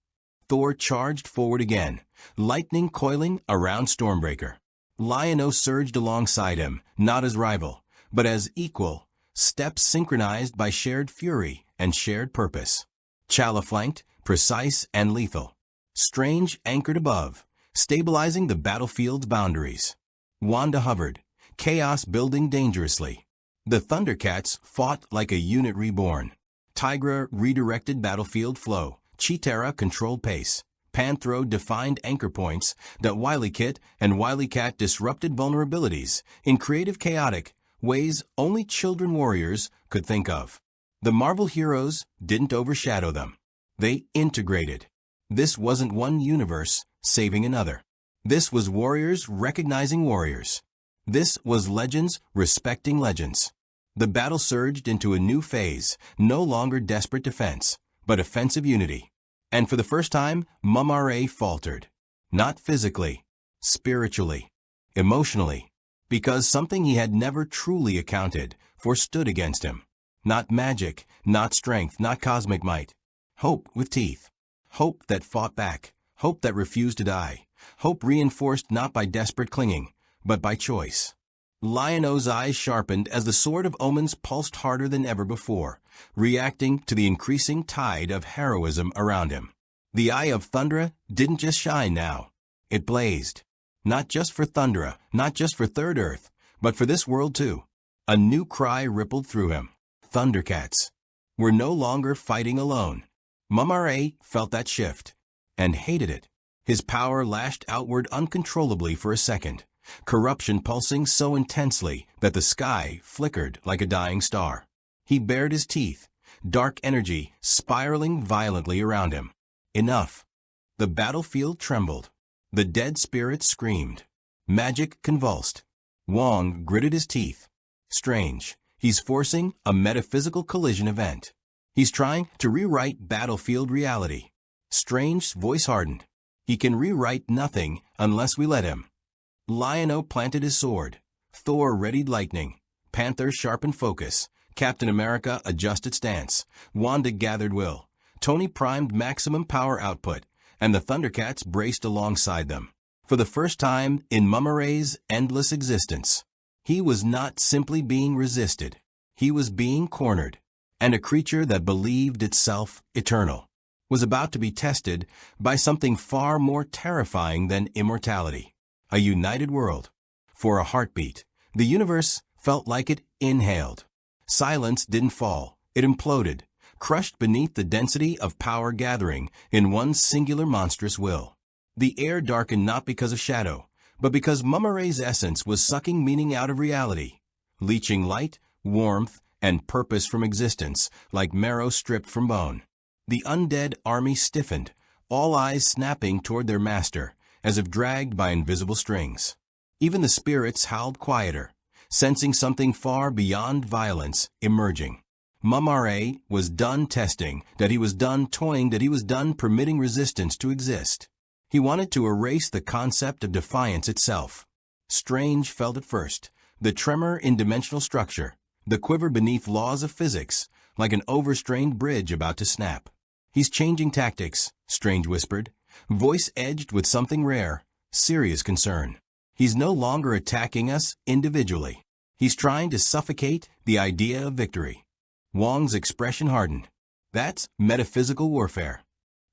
Thor charged forward again, lightning coiling around Stormbreaker. Lion-O surged alongside him, not as rival, but as equal, steps synchronized by shared fury and shared purpose. Chala flanked, precise and lethal. Strange anchored above, stabilizing the battlefield's boundaries. Wanda hovered, chaos building dangerously. The Thundercats fought like a unit reborn. Tygra redirected battlefield flow. Cheetara controlled pace. Panthro defined anchor points that WilyKit and WilyCat disrupted vulnerabilities in creative chaotic ways only children warriors could think of. The Marvel heroes didn't overshadow them. They integrated. This wasn't one universe saving another. This was warriors recognizing warriors. This was legends respecting legends. The battle surged into a new phase, no longer desperate defense, but offensive unity. And for the first time, Mumm-Ra faltered. Not physically, spiritually, emotionally, because something he had never truly accounted for stood against him. Not magic, not strength, not cosmic might. Hope with teeth. Hope that fought back. Hope that refused to die. Hope reinforced not by desperate clinging, but by choice. Lion-O's eyes sharpened as the Sword of Omens pulsed harder than ever before, reacting to the increasing tide of heroism around him. The Eye of Thundra didn't just shine now. It blazed. Not just for Thundra, not just for Third Earth, but for this world too. A new cry rippled through him. Thundercats. We're no longer fighting alone. Mumm-Ra felt that shift, and hated it. His power lashed outward uncontrollably for a second, corruption pulsing so intensely that the sky flickered like a dying star. He bared his teeth, dark energy spiraling violently around him. Enough. The battlefield trembled. The dead spirits screamed. Magic convulsed. Wong gritted his teeth. Strange. He's forcing a metaphysical collision event. He's trying to rewrite battlefield reality. Strange's voice hardened. He can rewrite nothing unless we let him. Lion-O planted his sword. Thor readied lightning. Panther sharpened focus, Captain America adjusted stance. Wanda gathered will. Tony primed maximum power output, and the Thundercats braced alongside them. For the first time in Mumm-Ra's endless existence, he was not simply being resisted. He was being cornered. And a creature that believed itself eternal was about to be tested by something far more terrifying than immortality. A united world. For a heartbeat, the universe felt like it inhaled. Silence didn't fall. It imploded, crushed beneath the density of power gathering in one singular monstrous will. The air darkened not because of shadow, but because Mumm-Ra's essence was sucking meaning out of reality, leaching light, warmth, and purpose from existence like marrow stripped from bone. The undead army stiffened, all eyes snapping toward their master, as if dragged by invisible strings. Even the spirits howled quieter, sensing something far beyond violence emerging. Mumm-Ra was done testing, that he was done toying, that he was done permitting resistance to exist. He wanted to erase the concept of defiance itself. Strange felt at first, the tremor in dimensional structure, the quiver beneath laws of physics, like an overstrained bridge about to snap. "He's changing tactics," Strange whispered, voice edged with something rare, serious concern. "He's no longer attacking us individually. He's trying to suffocate the idea of victory." Wong's expression hardened. "That's metaphysical warfare."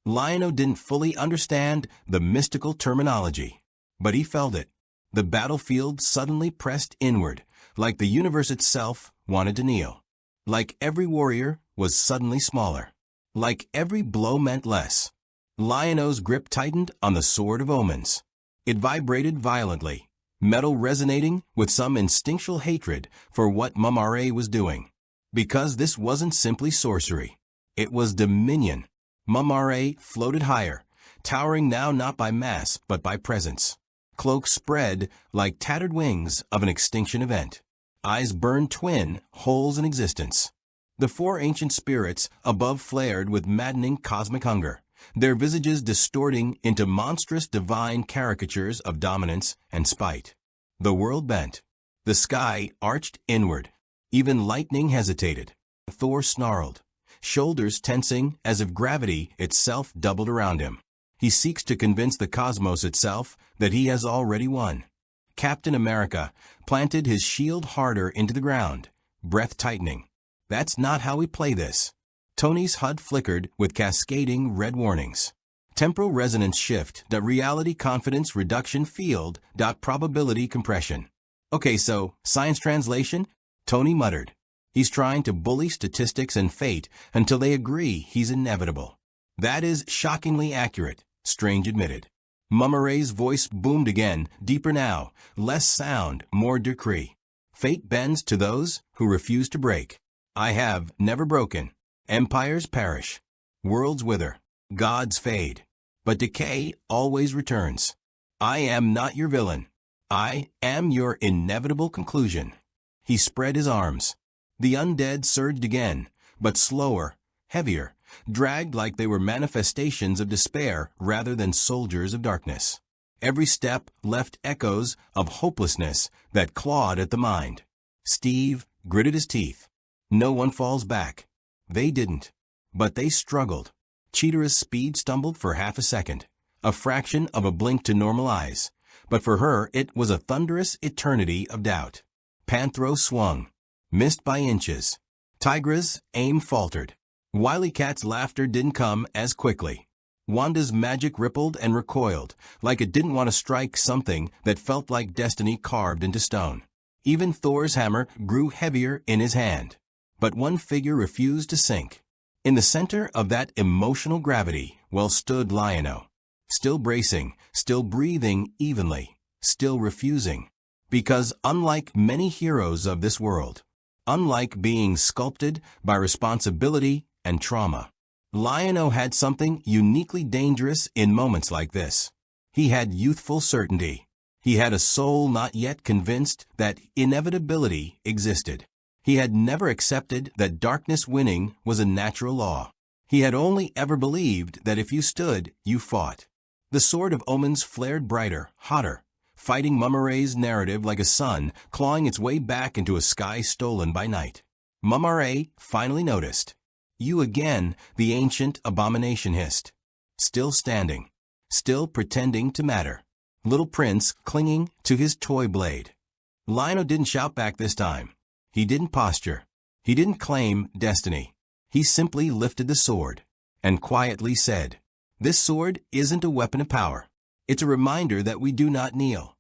Lion-O didn't fully understand the mystical terminology, but he felt it. The battlefield suddenly pressed inward, like the universe itself wanted to kneel. Like every warrior was suddenly smaller. Like every blow meant less. Lion-O's grip tightened on the Sword of Omens. It vibrated violently, metal resonating with some instinctual hatred for what Mumm-Ra was doing. Because this wasn't simply sorcery. It was dominion. Mumm-Ra floated higher, towering now not by mass but by presence. Cloaks spread like tattered wings of an extinction event. Eyes burned twin holes in existence. The four ancient spirits above flared with maddening cosmic hunger, their visages distorting into monstrous divine caricatures of dominance and spite. The world bent. The sky arched inward. Even lightning hesitated. Thor snarled, shoulders tensing as if gravity itself doubled around him. He seeks to convince the cosmos itself that he has already won. Captain America planted his shield harder into the ground, breath tightening. "That's not how we play this." Tony's HUD flickered with cascading red warnings. Temporal resonance shift, reality confidence reduction field, probability compression. "Okay, so, science translation?" Tony muttered. "He's trying to bully statistics and fate until they agree he's inevitable." "That is shockingly accurate," Strange admitted. Mumm-Ra's voice boomed again, deeper now, less sound, more decree. "Fate bends to those who refuse to break. I have never broken. Empires perish. Worlds wither. Gods fade. But decay always returns. I am not your villain. I am your inevitable conclusion." He spread his arms. The undead surged again, but slower, heavier, dragged like they were manifestations of despair rather than soldiers of darkness. Every step left echoes of hopelessness that clawed at the mind. Steve gritted his teeth. No one falls back. They didn't. But they struggled. Cheetara's speed stumbled for half a second, a fraction of a blink to normal eyes, but for her it was a thunderous eternity of doubt. Panthro swung, missed by inches. Tygra's aim faltered. Wily Cat's laughter didn't come as quickly. Wanda's magic rippled and recoiled, like it didn't want to strike something that felt like destiny carved into stone. Even Thor's hammer grew heavier in his hand. But one figure refused to sink. In the center of that emotional gravity, stood Lion-O. Still bracing, still breathing evenly, still refusing. Because unlike many heroes of this world, unlike being sculpted by responsibility and trauma, Lion-O had something uniquely dangerous in moments like this. He had youthful certainty. He had a soul not yet convinced that inevitability existed. He had never accepted that darkness winning was a natural law. He had only ever believed that if you stood, you fought. The Sword of Omens flared brighter, hotter, fighting Mumm-Ra's narrative like a sun clawing its way back into a sky stolen by night. Mumm-Ra finally noticed. You again, the ancient abomination hissed. Still standing. Still pretending to matter. Little Prince clinging to his toy blade. Lion-O didn't shout back this time. He didn't posture. He didn't claim destiny. He simply lifted the sword and quietly said, "This sword isn't a weapon of power. It's a reminder that we do not kneel."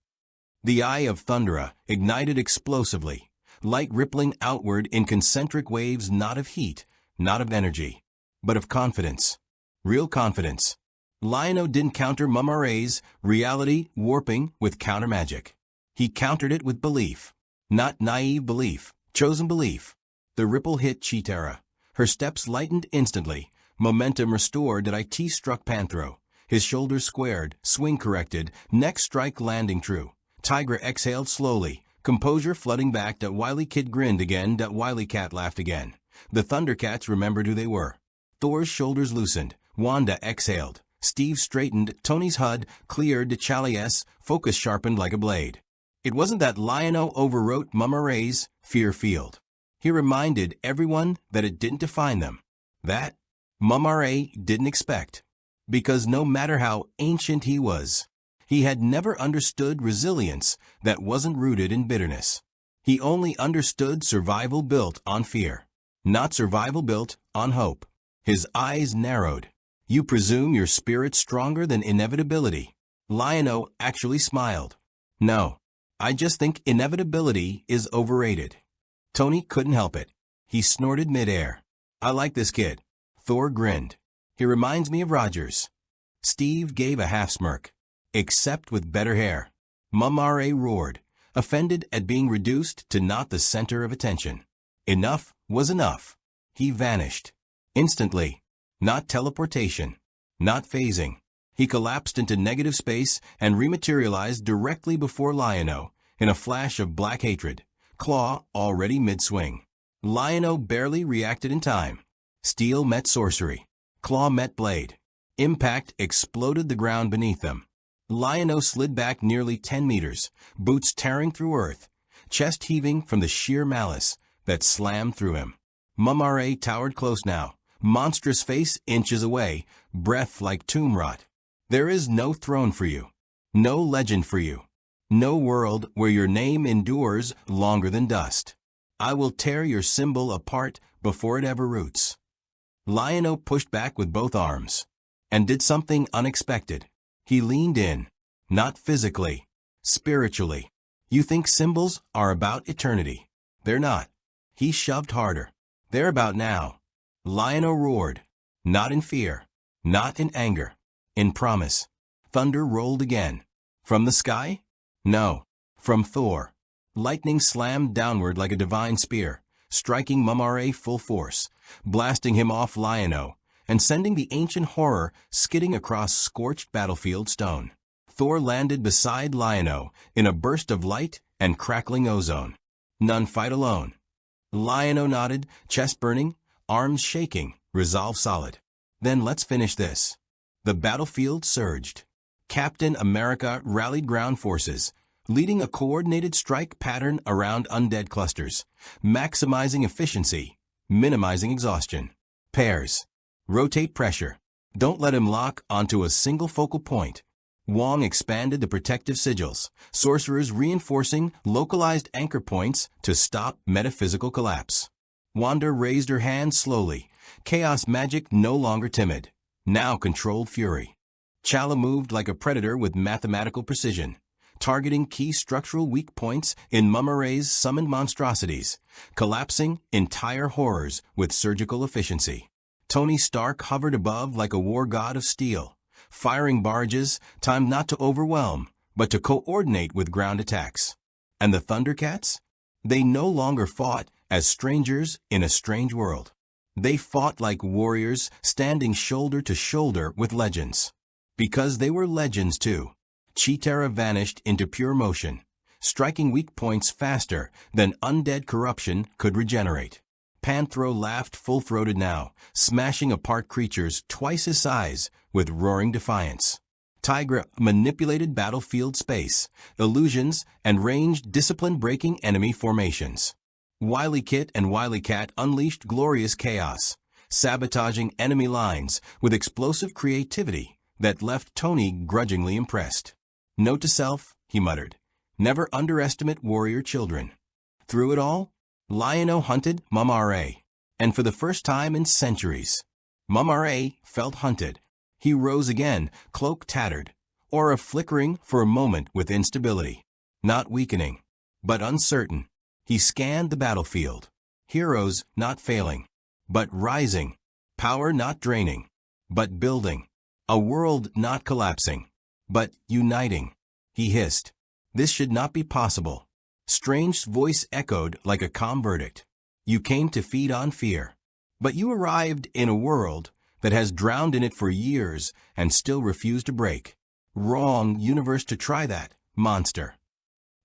The eye of Thundera ignited explosively, light rippling outward in concentric waves, not of heat, not of energy, but of confidence. Real confidence. Lion-O didn't counter Mumm-Ra's reality warping with counter magic. He countered it with belief. Not naive belief, chosen belief. The ripple hit Cheetara. Her steps lightened instantly. Momentum restored. It struck Panthro. His shoulders squared, swing corrected, neck strike landing true. Tygra exhaled slowly, composure flooding back. That wily kid grinned again. That wily cat laughed again. The Thundercats remembered who they were. Thor's shoulders loosened. Wanda exhaled. Steve straightened. Tony's HUD cleared. T'Challa's focus sharpened like a blade. It wasn't that Lion-O overwrote Mumm-Ra's fear field. He reminded everyone that it didn't define them. That Mumm-Ra didn't expect. Because no matter how ancient he was, he had never understood resilience that wasn't rooted in bitterness. He only understood survival built on fear, not survival built on hope. His eyes narrowed. You presume your spirit's stronger than inevitability. Lion-O actually smiled. No, I just think inevitability is overrated. Tony couldn't help it. He snorted midair. I like this kid. Thor grinned. He reminds me of Rogers. Steve gave a half smirk. Except with better hair. Mumm-Ra roared, offended at being reduced to not the center of attention. Enough was enough. He vanished. Instantly. Not teleportation. Not phasing. He collapsed into negative space and rematerialized directly before Lion-O in a flash of black hatred. Claw already mid-swing. Lion-O barely reacted in time. Steel met sorcery. Claw met blade. Impact exploded the ground beneath them. Lion-O slid back nearly 10 meters, boots tearing through earth, chest heaving from the sheer malice that slammed through him. Mumm-Ra towered close now, monstrous face inches away, breath like tomb rot. There is no throne for you. No legend for you. No world where your name endures longer than dust. I will tear your symbol apart before it ever roots. Lion-O pushed back with both arms and did something unexpected. He leaned in, not physically, spiritually. You think symbols are about eternity. They're not. He shoved harder. They're about now. Lion-O roared, not in fear, not in anger, in promise. Thunder rolled again. From the sky? No. From Thor. Lightning slammed downward like a divine spear, striking Mumm-Ra full force, blasting him off Lion-O, and sending the ancient horror skidding across scorched battlefield stone. Thor landed beside Lion-O in a burst of light and crackling ozone. None fight alone. Lion-O nodded, chest burning, arms shaking, resolve solid. Then let's finish this. The battlefield surged. Captain America rallied ground forces, leading a coordinated strike pattern around undead clusters, maximizing efficiency, minimizing exhaustion. Pairs. Rotate pressure. Don't let him lock onto a single focal point. Wong expanded the protective sigils, sorcerers reinforcing localized anchor points to stop metaphysical collapse. Wanda raised her hand slowly, chaos magic no longer timid, now controlled fury. T'Challa moved like a predator with mathematical precision, targeting key structural weak points in Mumm-Ra's summoned monstrosities, collapsing entire horrors with surgical efficiency. Tony Stark hovered above like a war god of steel, firing barges timed not to overwhelm, but to coordinate with ground attacks. And the Thundercats? They no longer fought as strangers in a strange world. They fought like warriors standing shoulder to shoulder with legends. Because they were legends too. Cheetara vanished into pure motion, striking weak points faster than undead corruption could regenerate. Panthro laughed full-throated now, smashing apart creatures twice his size with roaring defiance. Tygra manipulated battlefield space, illusions, and ranged discipline-breaking enemy formations. Wily Kit and Wily Cat unleashed glorious chaos, sabotaging enemy lines with explosive creativity that left Tony grudgingly impressed. Note to self, he muttered, never underestimate warrior children. Through it all, Lion-O hunted Mumm-Ra, and for the first time in centuries, Mumm-Ra felt hunted. He rose again, cloak tattered, aura flickering for a moment with instability. Not weakening, but uncertain. He scanned the battlefield. Heroes not failing, but rising. Power not draining, but building. A world not collapsing, but uniting. He hissed, "This should not be possible." Strange's voice echoed like a calm verdict. "You came to feed on fear. But you arrived in a world that has drowned in it for years and still refused to break. Wrong universe to try that, monster."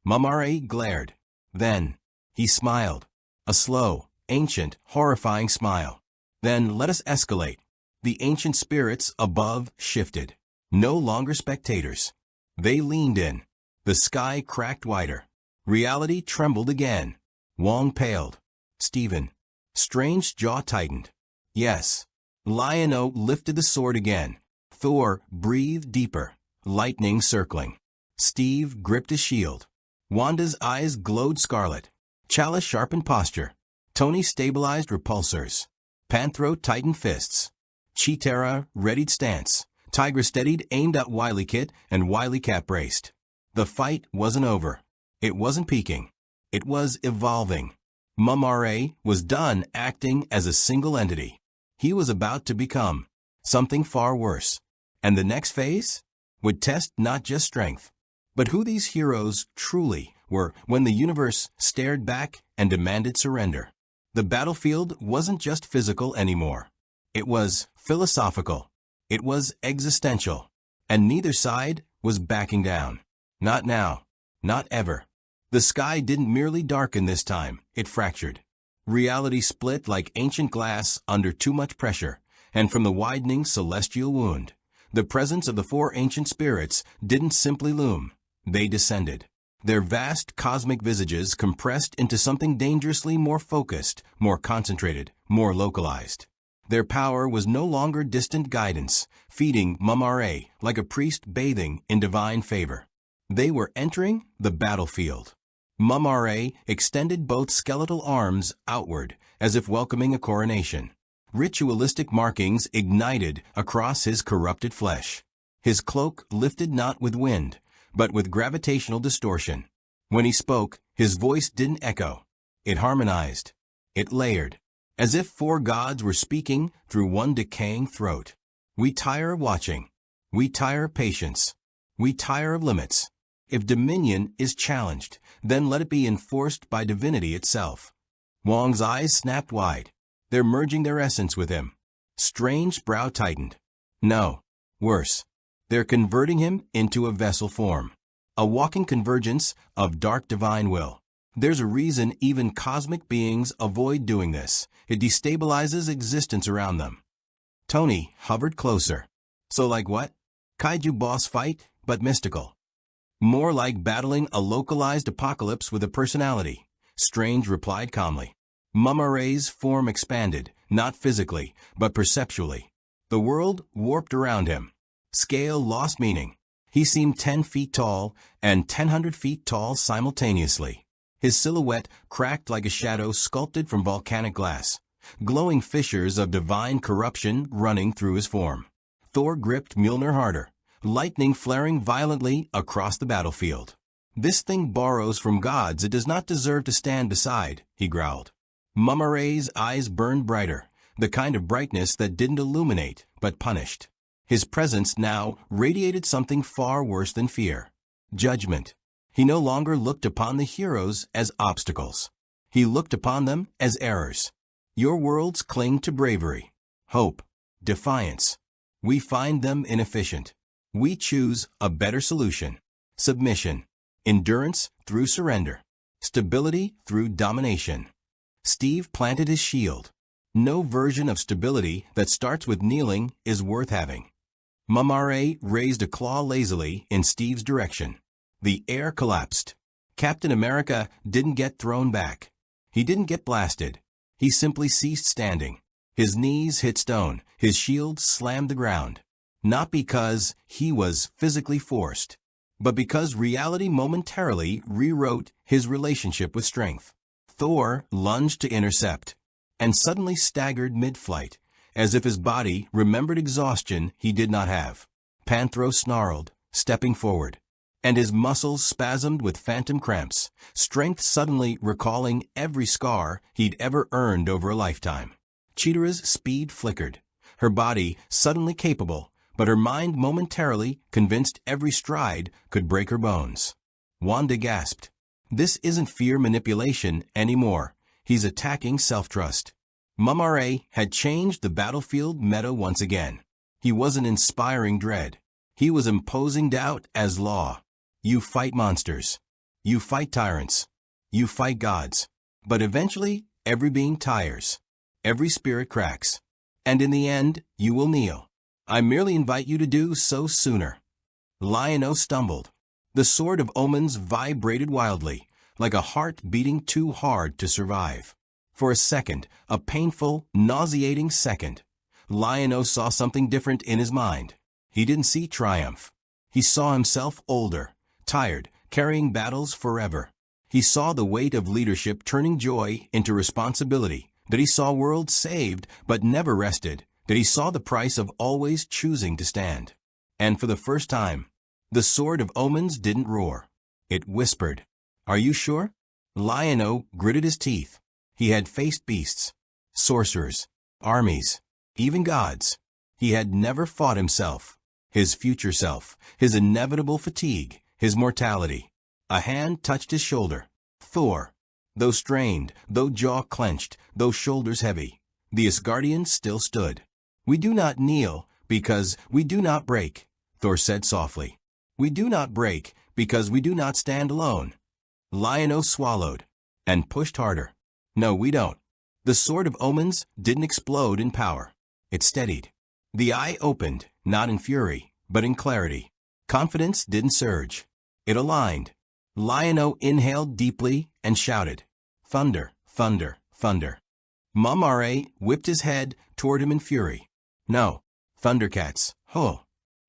Mumm-Ra glared. Then, he smiled. A slow, ancient, horrifying smile. "Then let us escalate." The ancient spirits above shifted. No longer spectators. They leaned in. The sky cracked wider. Reality trembled again. Wong paled. "Stephen." Strange's jaw tightened. "Yes." Lion-O lifted the sword again. Thor breathed deeper, lightning circling. Steve gripped his shield. Wanda's eyes glowed scarlet. Chalice sharpened posture. Tony stabilized repulsors. Panthro tightened fists. Cheetara readied stance. Tygra steadied, aimed at Wily Kit, and Wily Cat braced. The fight wasn't over. It wasn't peaking. It was evolving. Mumm-Ra was done acting as a single entity. He was about to become something far worse. And the next phase would test not just strength, but who these heroes truly were when the universe stared back and demanded surrender. The battlefield wasn't just physical anymore. It was philosophical. It was existential. And neither side was backing down. Not now. Not ever. The sky didn't merely darken this time, it fractured. Reality split like ancient glass under too much pressure, and from the widening celestial wound, the presence of the four ancient spirits didn't simply loom. They descended. Their vast cosmic visages compressed into something dangerously more focused, more concentrated, more localized. Their power was no longer distant guidance, feeding Mumm-Ra like a priest bathing in divine favor. They were entering the battlefield. Mumm-Ra extended both skeletal arms outward, as if welcoming a coronation. Ritualistic markings ignited across his corrupted flesh. His cloak lifted not with wind, but with gravitational distortion. When he spoke, his voice didn't echo. It harmonized. It layered. As if four gods were speaking through one decaying throat. "We tire of watching. We tire of patience. We tire of limits. If dominion is challenged, then let it be enforced by divinity itself." Wong's eyes snapped wide. They're merging their essence with him. Strange's brow tightened. No. Worse. They're converting him into a vessel form. A walking convergence of dark divine will. There's a reason even cosmic beings avoid doing this. It destabilizes existence around them. Tony hovered closer. "So like what? Kaiju boss fight, but mystical." "More like battling a localized apocalypse with a personality," Strange replied calmly. Mumm-Ra's form expanded, not physically, but perceptually. The world warped around him. Scale lost meaning. He seemed 10 feet tall and 100 feet tall simultaneously. His silhouette cracked like a shadow sculpted from volcanic glass, glowing fissures of divine corruption running through his form. Thor gripped Mjolnir harder, lightning flaring violently across the battlefield. "This thing borrows from gods it does not deserve to stand beside," he growled. Mumm-Ra's eyes burned brighter, the kind of brightness that didn't illuminate, but punished. His presence now radiated something far worse than fear. Judgment. He no longer looked upon the heroes as obstacles. He looked upon them as errors. Your worlds cling to bravery, hope, defiance. We find them inefficient. We choose a better solution. Submission. Endurance through surrender. Stability through domination. Steve planted his shield. No version of stability that starts with kneeling is worth having. Mumm-Ra raised a claw lazily in Steve's direction. The air collapsed. Captain America didn't get thrown back. He didn't get blasted. He simply ceased standing. His knees hit stone, his shield slammed the ground. Not because he was physically forced, but because reality momentarily rewrote his relationship with strength. Thor lunged to intercept, and suddenly staggered mid-flight, as if his body remembered exhaustion he did not have. Panthro snarled, stepping forward, and his muscles spasmed with phantom cramps, strength suddenly recalling every scar he'd ever earned over a lifetime. Cheetara's speed flickered, her body suddenly capable, but her mind momentarily convinced every stride could break her bones. Wanda gasped. This isn't fear manipulation anymore. He's attacking self-trust. Mumm-Ra had changed the battlefield meta once again. He wasn't inspiring dread. He was imposing doubt as law. You fight monsters. You fight tyrants. You fight gods. But eventually, every being tires. Every spirit cracks. And in the end, you will kneel. I merely invite you to do so sooner. Lion-O stumbled. The sword of omens vibrated wildly, like a heart beating too hard to survive. For a second, a painful, nauseating second, Lion-O saw something different in his mind. He didn't see triumph. He saw himself older, tired, carrying battles forever. He saw the weight of leadership turning joy into responsibility, that he saw worlds saved but never rested, that he saw the price of always choosing to stand. And for the first time, the sword of omens didn't roar. It whispered. Are you sure? Lion-O gritted his teeth. He had faced beasts, sorcerers, armies, even gods. He had never fought himself, his future self, his inevitable fatigue, his mortality. A hand touched his shoulder. Thor. Though strained, though jaw clenched, though shoulders heavy, the Asgardian still stood. We do not kneel because we do not break, Thor said softly. We do not break because we do not stand alone. Lion-O swallowed and pushed harder. No, we don't. The sword of omens didn't explode in power. It steadied. The eye opened, not in fury, but in clarity. Confidence didn't surge. It aligned. Lion-O inhaled deeply and shouted, Thunder, thunder, thunder. Mumm-Ra whipped his head toward him in fury. No, Thundercats, ho!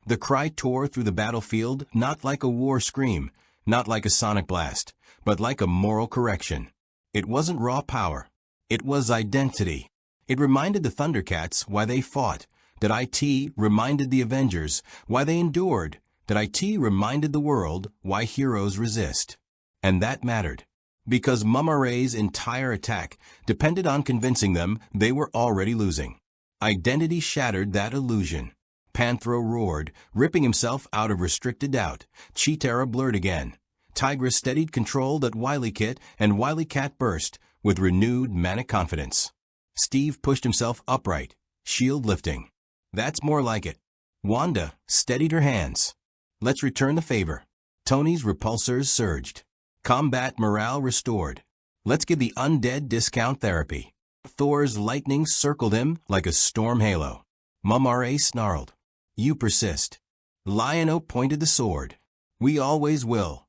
The cry tore through the battlefield not like a war scream, not like a sonic blast, but like a moral correction. It wasn't raw power. It was identity. It reminded the Thundercats why they fought, that IT reminded the Avengers why they endured, that IT reminded the world why heroes resist. And that mattered, because Mumm-Ra's entire attack depended on convincing them they were already losing. Identity shattered that illusion. Panthro roared, ripping himself out of restricted doubt. Cheetara blurred again. Tygra steadied control that Wily Kit and Wily Cat burst with renewed manic confidence. Steve pushed himself upright, shield lifting. That's more like it. Wanda steadied her hands. Let's return the favor. Tony's repulsors surged. Combat morale restored. Let's give the undead discount therapy. Thor's lightning circled him like a storm halo. Mumm-Ra snarled. You persist. Lion-O pointed the sword. We always will.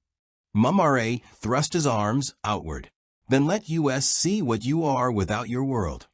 Mumm-Ra thrust his arms outward. Then let us see what you are without your world.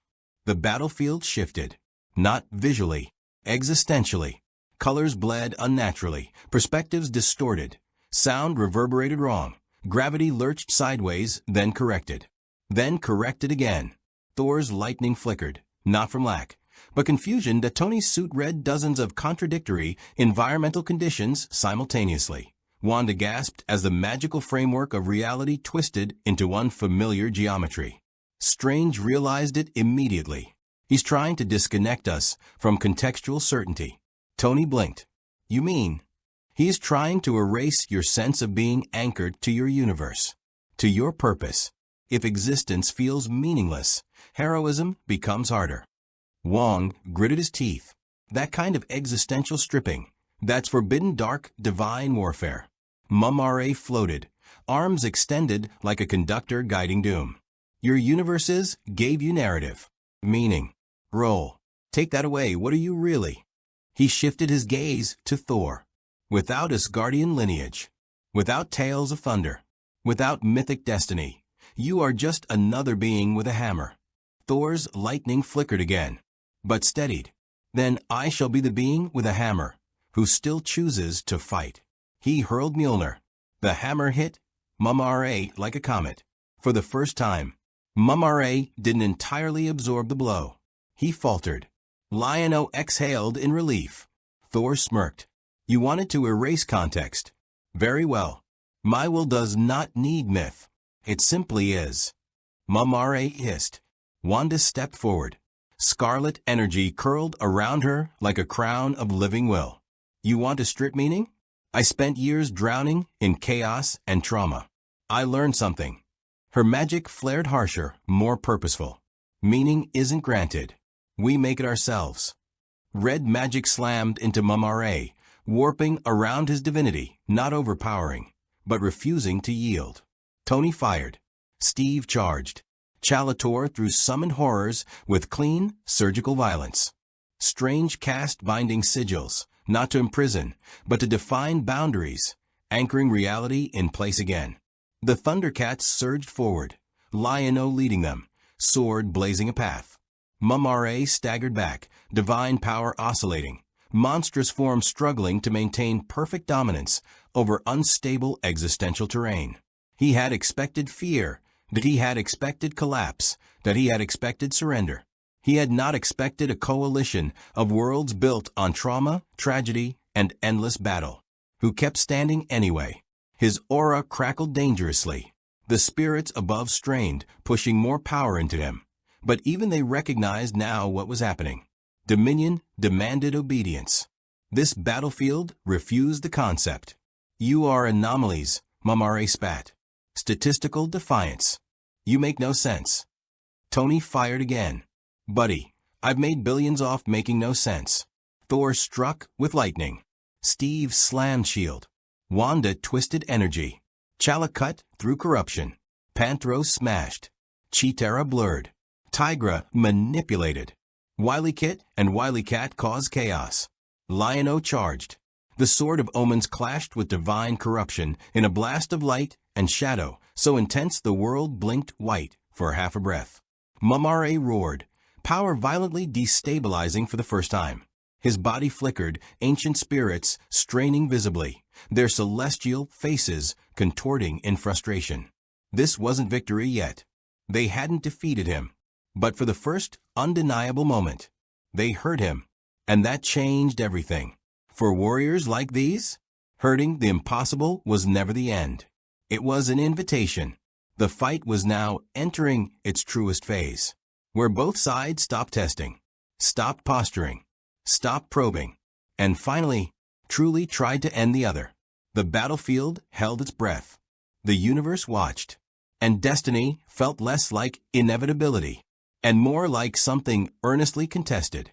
The battlefield shifted. Not visually, existentially. Colors bled unnaturally, perspectives distorted. Sound reverberated wrong. Gravity lurched sideways, then corrected. Then corrected again. Thor's lightning flickered, not from lack, but confusion that Tony's suit read dozens of contradictory environmental conditions simultaneously. Wanda gasped as the magical framework of reality twisted into unfamiliar geometry. Strange realized it immediately. He's trying to disconnect us from contextual certainty. Tony blinked. You mean? He's trying to erase your sense of being anchored to your universe, to your purpose. If existence feels meaningless, heroism becomes harder. Wong gritted his teeth. That kind of existential stripping, that's forbidden dark, divine warfare. Mumm-Ra floated, arms extended like a conductor guiding doom. Your universes gave you narrative, meaning. Roll. Take that away, what are you really? He shifted his gaze to Thor. Without Asgardian lineage, without tales of thunder, without mythic destiny, You are just another being with a hammer. Thor's lightning flickered again, but steadied. Then I shall be the being with a hammer, who still chooses to fight. He hurled Mjolnir. The hammer hit Mumm-Ra like a comet. For the first time, Mumm-Ra didn't entirely absorb the blow. He faltered. Lion-O exhaled in relief. Thor smirked. You wanted to erase context. Very well. My will does not need myth. It simply is. Mumm-Ra hissed. Wanda stepped forward. Scarlet energy curled around her like a crown of living will. You want to strip meaning? I spent years drowning in chaos and trauma. I learned something. Her magic flared harsher, more purposeful. Meaning isn't granted. We make it ourselves. Red magic slammed into Mumm-Ra, warping around his divinity, not overpowering, but refusing to yield. Tony fired. Steve charged. Chala tore through summoned horrors with clean, surgical violence. Strange cast binding sigils, not to imprison, but to define boundaries, anchoring reality in place again. The Thundercats surged forward, Lion-O leading them, sword blazing a path. Mumm-Ra staggered back, divine power oscillating, monstrous form struggling to maintain perfect dominance over unstable existential terrain. He had expected fear, that he had expected collapse, that he had expected surrender. He had not expected a coalition of worlds built on trauma, tragedy, and endless battle, who kept standing anyway. His aura crackled dangerously. The spirits above strained, pushing more power into him. But even they recognized now what was happening. Dominion demanded obedience. This battlefield refused the concept. You are anomalies, Mumm-Ra spat. Statistical defiance. You make no sense. Tony fired again. Buddy, I've made billions off making no sense. Thor struck with lightning. Steve slammed shield. Wanda twisted energy. Chala cut through corruption. Panthro smashed. Cheetara blurred. Tygra manipulated. Wily Kit and Wily Cat caused chaos. Lion-O charged. The Sword of Omens clashed with divine corruption in a blast of light and shadow, so intense the world blinked white for half a breath. Mumm-Ra roared, power violently destabilizing for the first time. His body flickered, ancient spirits straining visibly, their celestial faces contorting in frustration. This wasn't victory yet. They hadn't defeated him. But for the first undeniable moment, they hurt him, and that changed everything. For warriors like these, hurting the impossible was never the end. It was an invitation. The fight was now entering its truest phase, where both sides stopped testing, stopped posturing, stopped probing, and finally, truly tried to end the other. The battlefield held its breath. The universe watched, and destiny felt less like inevitability, and more like something earnestly contested.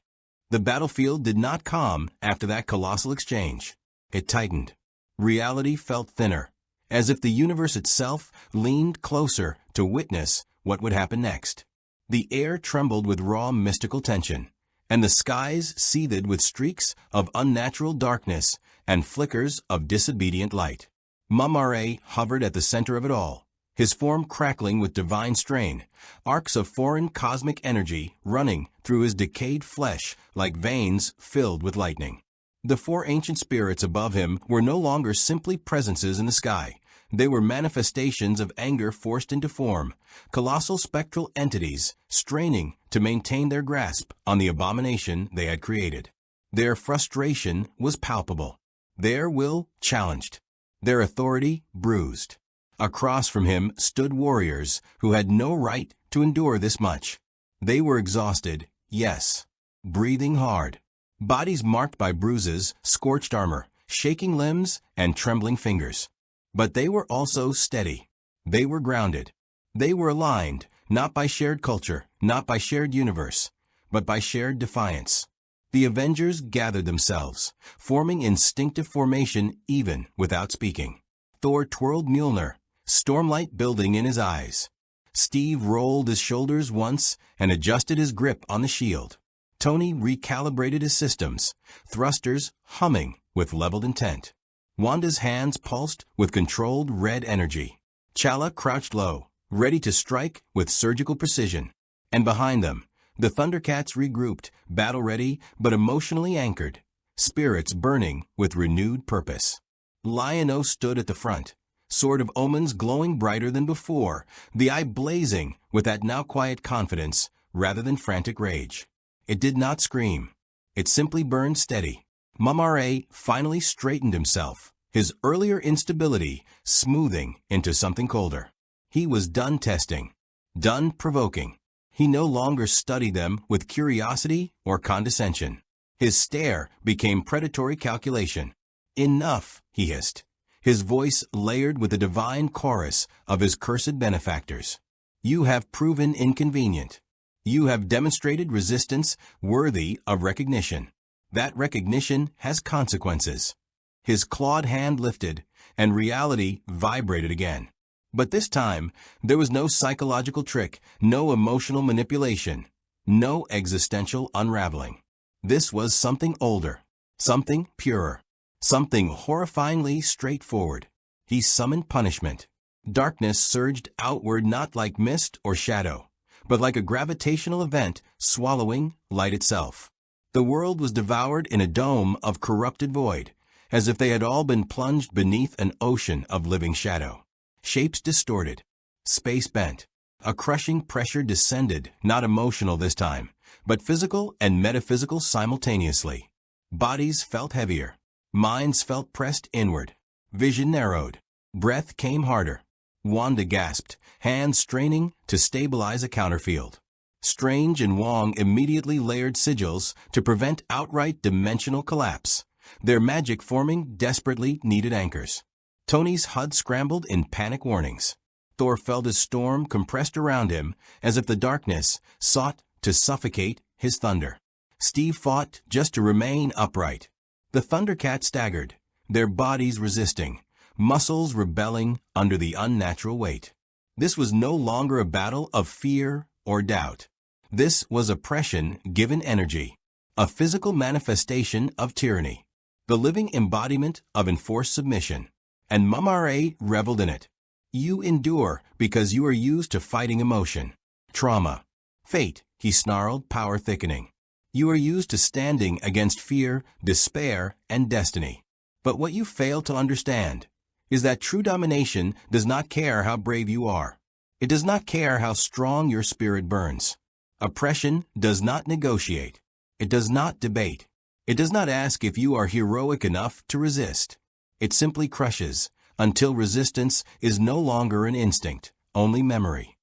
The battlefield did not calm after that colossal exchange. It tightened. Reality felt thinner, as if the universe itself leaned closer to witness what would happen next. The air trembled with raw mystical tension, and the skies seethed with streaks of unnatural darkness and flickers of disobedient light. Mumm-Ra hovered at the center of it all, his form crackling with divine strain, arcs of foreign cosmic energy running through his decayed flesh like veins filled with lightning. The four ancient spirits above him were no longer simply presences in the sky. They were manifestations of anger forced into form, colossal spectral entities straining to maintain their grasp on the abomination they had created. Their frustration was palpable, their will challenged, their authority bruised. Across from him stood warriors who had no right to endure this much. They were exhausted, yes, breathing hard, bodies marked by bruises, scorched armor, shaking limbs, and trembling fingers. But they were also steady. They were grounded. They were aligned, not by shared culture, not by shared universe, but by shared defiance. The Avengers gathered themselves, forming instinctive formation even without speaking. Thor twirled Mjolnir, stormlight building in his eyes. Steve rolled his shoulders once and adjusted his grip on the shield. Tony recalibrated his systems, thrusters humming with leveled intent. Wanda's hands pulsed with controlled red energy. Chala crouched low, ready to strike with surgical precision. And behind them, the Thundercats regrouped, battle-ready but emotionally anchored, spirits burning with renewed purpose. Lion-O stood at the front, sword of omens glowing brighter than before, the eye blazing with that now quiet confidence rather than frantic rage. It did not scream. It simply burned steady. Mumm-Ra finally straightened himself, his earlier instability smoothing into something colder. He was done testing, done provoking. He no longer studied them with curiosity or condescension. His stare became predatory calculation. "Enough," he hissed, his voice layered with the divine chorus of his cursed benefactors. "You have proven inconvenient. You have demonstrated resistance worthy of recognition. That recognition has consequences." His clawed hand lifted, and reality vibrated again. But this time, there was no psychological trick, no emotional manipulation, no existential unraveling. This was something older, something purer, something horrifyingly straightforward. He summoned punishment. Darkness surged outward not like mist or shadow, but like a gravitational event swallowing light itself. The world was devoured in a dome of corrupted void, as if they had all been plunged beneath an ocean of living shadow. Shapes distorted, space bent. A crushing pressure descended, not emotional this time, but physical and metaphysical simultaneously. Bodies felt heavier. Minds felt pressed inward. Vision narrowed. Breath came harder. Wanda gasped, hands straining to stabilize a counterfield. Strange and Wong immediately layered sigils to prevent outright dimensional collapse, their magic forming desperately needed anchors. Tony's HUD scrambled in panic warnings. Thor felt his storm compressed around him as if the darkness sought to suffocate his thunder. Steve fought just to remain upright. The Thundercats staggered, their bodies resisting, muscles rebelling under the unnatural weight. This was no longer a battle of fear or doubt. This was oppression given energy, a physical manifestation of tyranny, the living embodiment of enforced submission. And Mumm-Ra reveled in it. "You endure because you are used to fighting emotion, trauma, fate," he snarled, power thickening. "You are used to standing against fear, despair, and destiny. But what you fail to understand is that true domination does not care how brave you are. It does not care how strong your spirit burns. Oppression does not negotiate. It does not debate. It does not ask if you are heroic enough to resist. It simply crushes until resistance is no longer an instinct, only memory."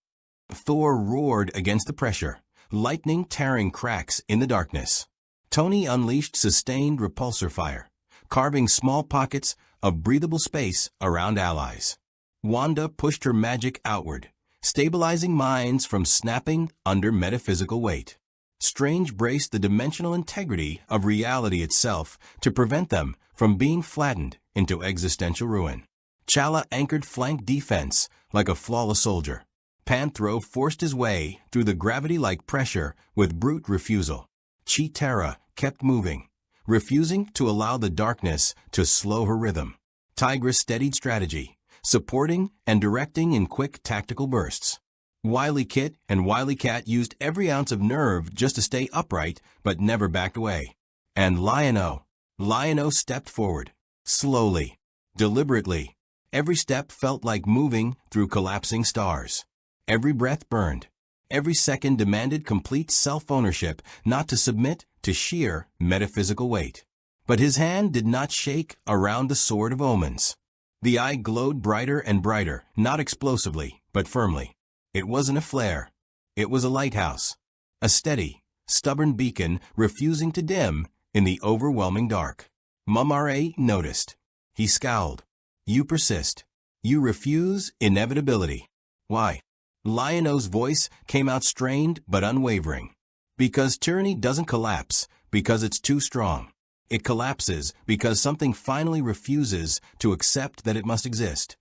Thor roared against the pressure, lightning tearing cracks in the darkness. Tony unleashed sustained repulsor fire, carving small pockets of breathable space around allies. Wanda pushed her magic outward, stabilizing minds from snapping under metaphysical weight. Strange braced the dimensional integrity of reality itself to prevent them from being flattened into existential ruin. Chala anchored flank defense like a flawless soldier. Panthro forced his way through the gravity-like pressure with brute refusal. Cheetara kept moving, refusing to allow the darkness to slow her rhythm. Tygra steadied strategy, supporting and directing in quick tactical bursts. Wily Kit and Wily Cat used every ounce of nerve just to stay upright but never backed away. And Lion-O stepped forward, slowly, deliberately. Every step felt like moving through collapsing stars. Every breath burned. Every second demanded complete self-ownership, not to submit to sheer metaphysical weight. But his hand did not shake around the sword of omens. The eye glowed brighter and brighter, not explosively, but firmly. It wasn't a flare. It was a lighthouse. A steady, stubborn beacon refusing to dim in the overwhelming dark. Mumm-Ra noticed. He scowled. "You persist. You refuse inevitability. Why?" Lion-O's voice came out strained but unwavering. "Because tyranny doesn't collapse because it's too strong. It collapses because something finally refuses to accept that it must exist."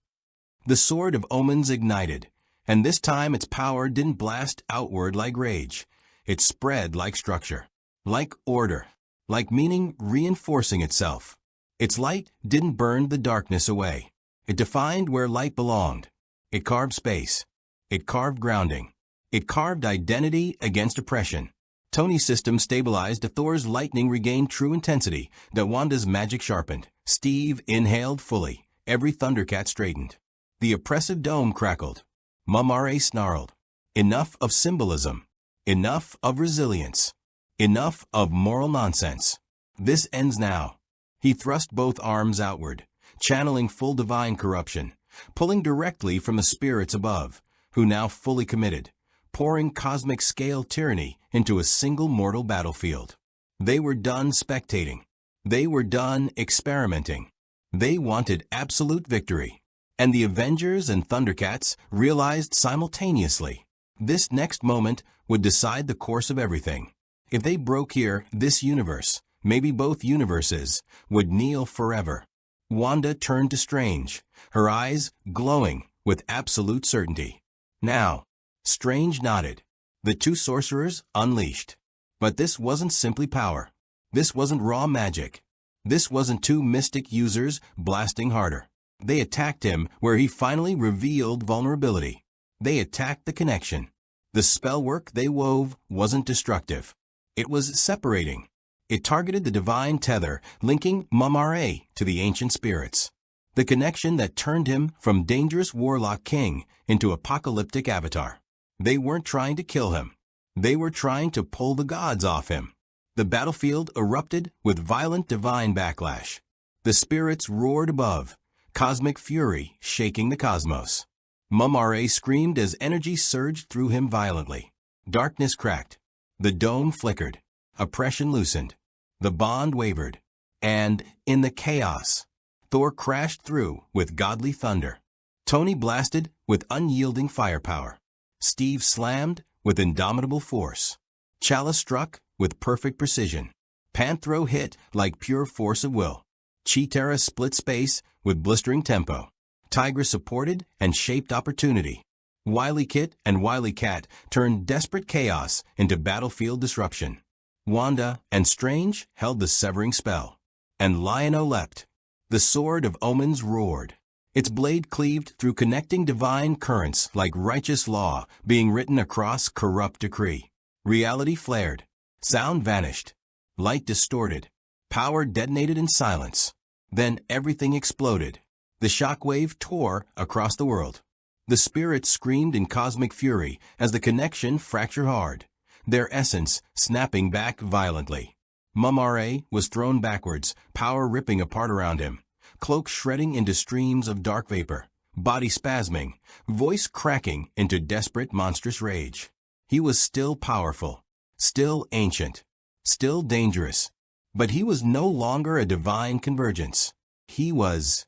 The sword of omens ignited, and this time its power didn't blast outward like rage. It spread like structure, like order, like meaning reinforcing itself. Its light didn't burn the darkness away. It defined where light belonged. It carved space. It carved grounding. It carved identity against oppression. Tony's system stabilized, Thor's lightning regained true intensity, Wanda's magic sharpened. Steve inhaled fully. Every Thundercat straightened. The oppressive dome crackled. Mumm-Ra snarled. Enough of symbolism. Enough of resilience. Enough of moral nonsense. This ends now. He thrust both arms outward, channeling full divine corruption, pulling directly from the spirits above, who now fully committed, pouring cosmic scale tyranny into a single mortal battlefield. They were done spectating. They were done experimenting. They wanted absolute victory. And the Avengers and Thundercats realized simultaneously. This next moment would decide the course of everything. If they broke here, this universe, maybe both universes, would kneel forever. Wanda turned to Strange, her eyes glowing with absolute certainty. Now, Strange nodded. The two sorcerers unleashed. But this wasn't simply power. This wasn't raw magic. This wasn't two mystic users blasting harder. They attacked him where he finally revealed vulnerability. They attacked the connection. The spellwork they wove wasn't destructive. It was separating. It targeted the divine tether, linking Mumm-Ra to the ancient spirits. The connection that turned him from dangerous warlock king into apocalyptic avatar. They weren't trying to kill him. They were trying to pull the gods off him. The battlefield erupted with violent divine backlash. The spirits roared above, cosmic fury shaking the cosmos. Mumm-Ra screamed as energy surged through him violently. Darkness cracked. The dome flickered. Oppression loosened. The bond wavered. And, in the chaos, Thor crashed through with godly thunder. Tony blasted with unyielding firepower. Steve slammed with indomitable force. Chalice struck with perfect precision. Panthro hit like pure force of will. Cheetara split space with blistering tempo. Tygra supported and shaped opportunity. Wily Kit and Wily Cat turned desperate chaos into battlefield disruption. Wanda and Strange held the severing spell. And Lion-O leapt. The sword of omens roared. Its blade cleaved through connecting divine currents like righteous law being written across corrupt decree. Reality flared. Sound vanished. Light distorted. Power detonated in silence. Then everything exploded. The shockwave tore across the world. The spirits screamed in cosmic fury as the connection fractured hard, their essence snapping back violently. Mumm-Ra was thrown backwards, power ripping apart around him, cloak shredding into streams of dark vapor, body spasming, voice cracking into desperate monstrous rage. He was still powerful, still ancient, still dangerous, but he was no longer a divine convergence. He was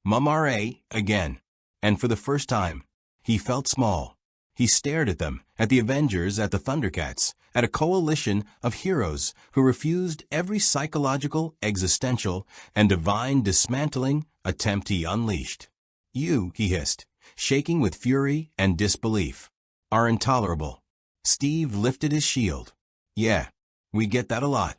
Mumm-Ra again. And for the first time, he felt small. He stared at them, at the Avengers, at the Thundercats, at a coalition of heroes who refused every psychological, existential, and divine dismantling attempt he unleashed. You, he hissed, shaking with fury and disbelief, are intolerable. Steve lifted his shield. Yeah, we get that a lot.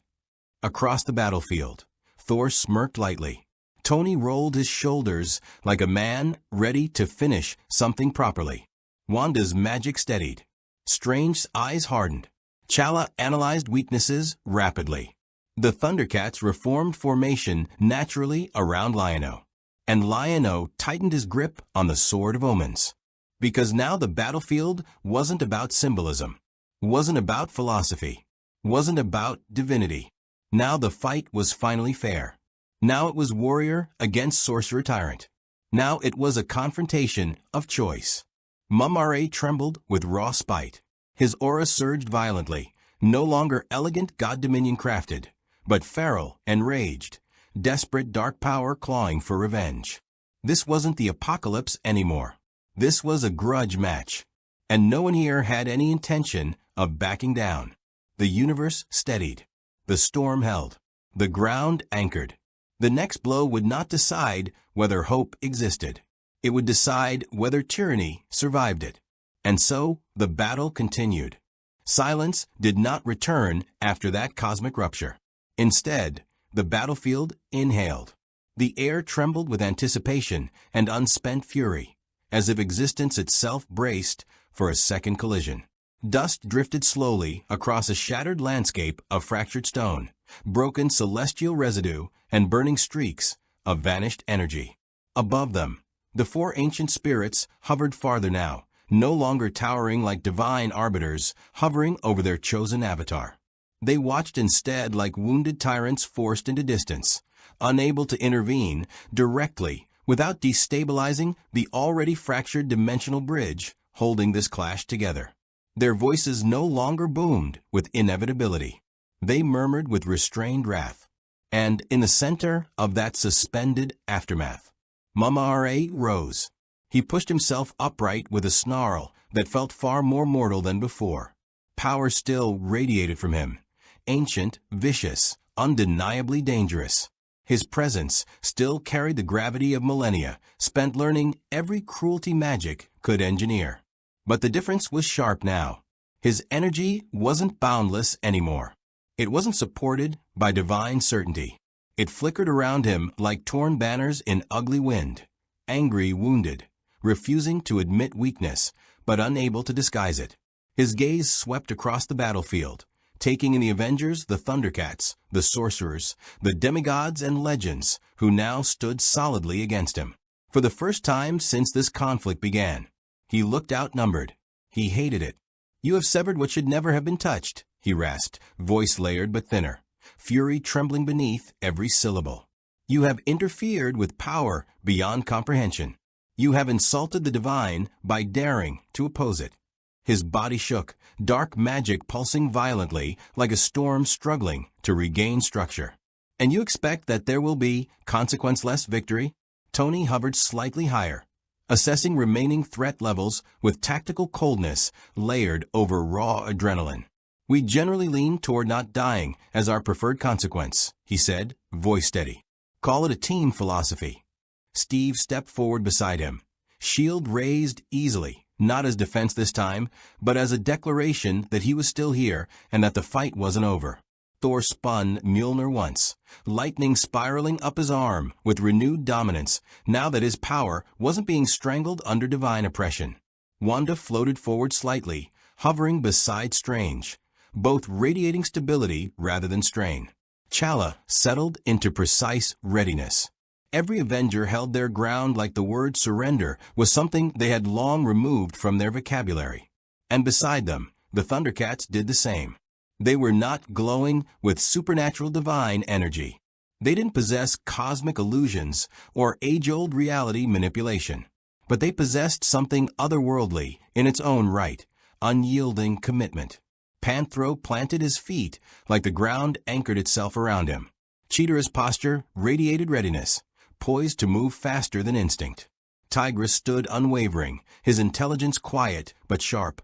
Across the battlefield, Thor smirked lightly. Tony rolled his shoulders like a man ready to finish something properly. Wanda's magic steadied. Strange's eyes hardened. Chala analyzed weaknesses rapidly. The Thundercats reformed formation naturally around Lion-O. And Lion-O tightened his grip on the Sword of Omens. Because now the battlefield wasn't about symbolism, wasn't about philosophy, wasn't about divinity. Now the fight was finally fair. Now it was warrior against sorcerer tyrant. Now it was a confrontation of choice. Mumm-Ra trembled with raw spite. His aura surged violently, no longer elegant god dominion crafted, but feral, enraged, desperate dark power clawing for revenge. This wasn't the apocalypse anymore. This was a grudge match. And no one here had any intention of backing down. The universe steadied. The storm held. The ground anchored. The next blow would not decide whether hope existed. It would decide whether tyranny survived it. And so, the battle continued. Silence did not return after that cosmic rupture. Instead, the battlefield inhaled. The air trembled with anticipation and unspent fury, as if existence itself braced for a second collision. Dust drifted slowly across a shattered landscape of fractured stone, broken celestial residue, and burning streaks of vanished energy. Above them, the four ancient spirits hovered farther now, no longer towering like divine arbiters, hovering over their chosen avatar. They watched instead like wounded tyrants forced into distance, unable to intervene directly without destabilizing the already fractured dimensional bridge holding this clash together. Their voices no longer boomed with inevitability. They murmured with restrained wrath. And in the center of that suspended aftermath, Mumm-Ra rose. He pushed himself upright with a snarl that felt far more mortal than before. Power still radiated from him, ancient, vicious, undeniably dangerous. His presence still carried the gravity of millennia, spent learning every cruelty magic could engineer. But the difference was sharp now. His energy wasn't boundless anymore. It wasn't supported by divine certainty. It flickered around him like torn banners in ugly wind, angry, wounded, refusing to admit weakness, but unable to disguise it. His gaze swept across the battlefield, taking in the Avengers, the Thundercats, the sorcerers, the demigods and legends who now stood solidly against him. For the first time since this conflict began, he looked outnumbered. He hated it. "You have severed what should never have been touched," he rasped, voice layered but thinner, fury trembling beneath every syllable. "You have interfered with power beyond comprehension. You have insulted the divine by daring to oppose it." His body shook, dark magic pulsing violently like a storm struggling to regain structure. "And you expect that there will be consequence-less victory?" Tony hovered slightly higher, assessing remaining threat levels with tactical coldness layered over raw adrenaline. "We generally lean toward not dying as our preferred consequence," he said, voice steady. "Call it a team philosophy." Steve stepped forward beside him, shield raised easily, not as defense this time, but as a declaration that he was still here and that the fight wasn't over. Thor spun Mjolnir once, lightning spiraling up his arm with renewed dominance, now that his power wasn't being strangled under divine oppression. Wanda floated forward slightly, hovering beside Strange, both radiating stability rather than strain. Chala settled into precise readiness. Every Avenger held their ground like the word surrender was something they had long removed from their vocabulary. And beside them, the Thundercats did the same. They were not glowing with supernatural divine energy. They didn't possess cosmic illusions or age-old reality manipulation. But they possessed something otherworldly in its own right, unyielding commitment. Panthro planted his feet like the ground anchored itself around him. Cheetara's posture radiated readiness, poised to move faster than instinct. Tygra stood unwavering, his intelligence quiet but sharp,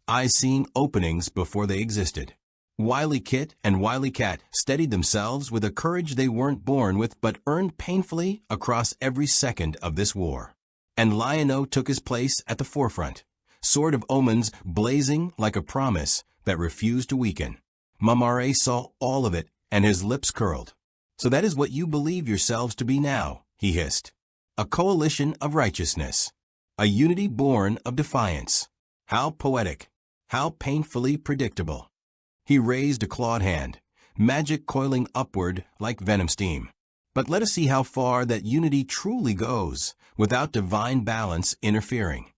eyes seeing openings before they existed. Wily Kit and Wily Cat steadied themselves with a courage they weren't born with but earned painfully across every second of this war. And Lion-O took his place at the forefront, sword of omens blazing like a promise that refused to weaken. Mumm-Ra saw all of it, and his lips curled. "So that is what you believe yourselves to be now," he hissed. "A coalition of righteousness. A unity born of defiance. How poetic. How painfully predictable." He raised a clawed hand, magic coiling upward like venom steam. "But let us see how far that unity truly goes, without divine balance interfering."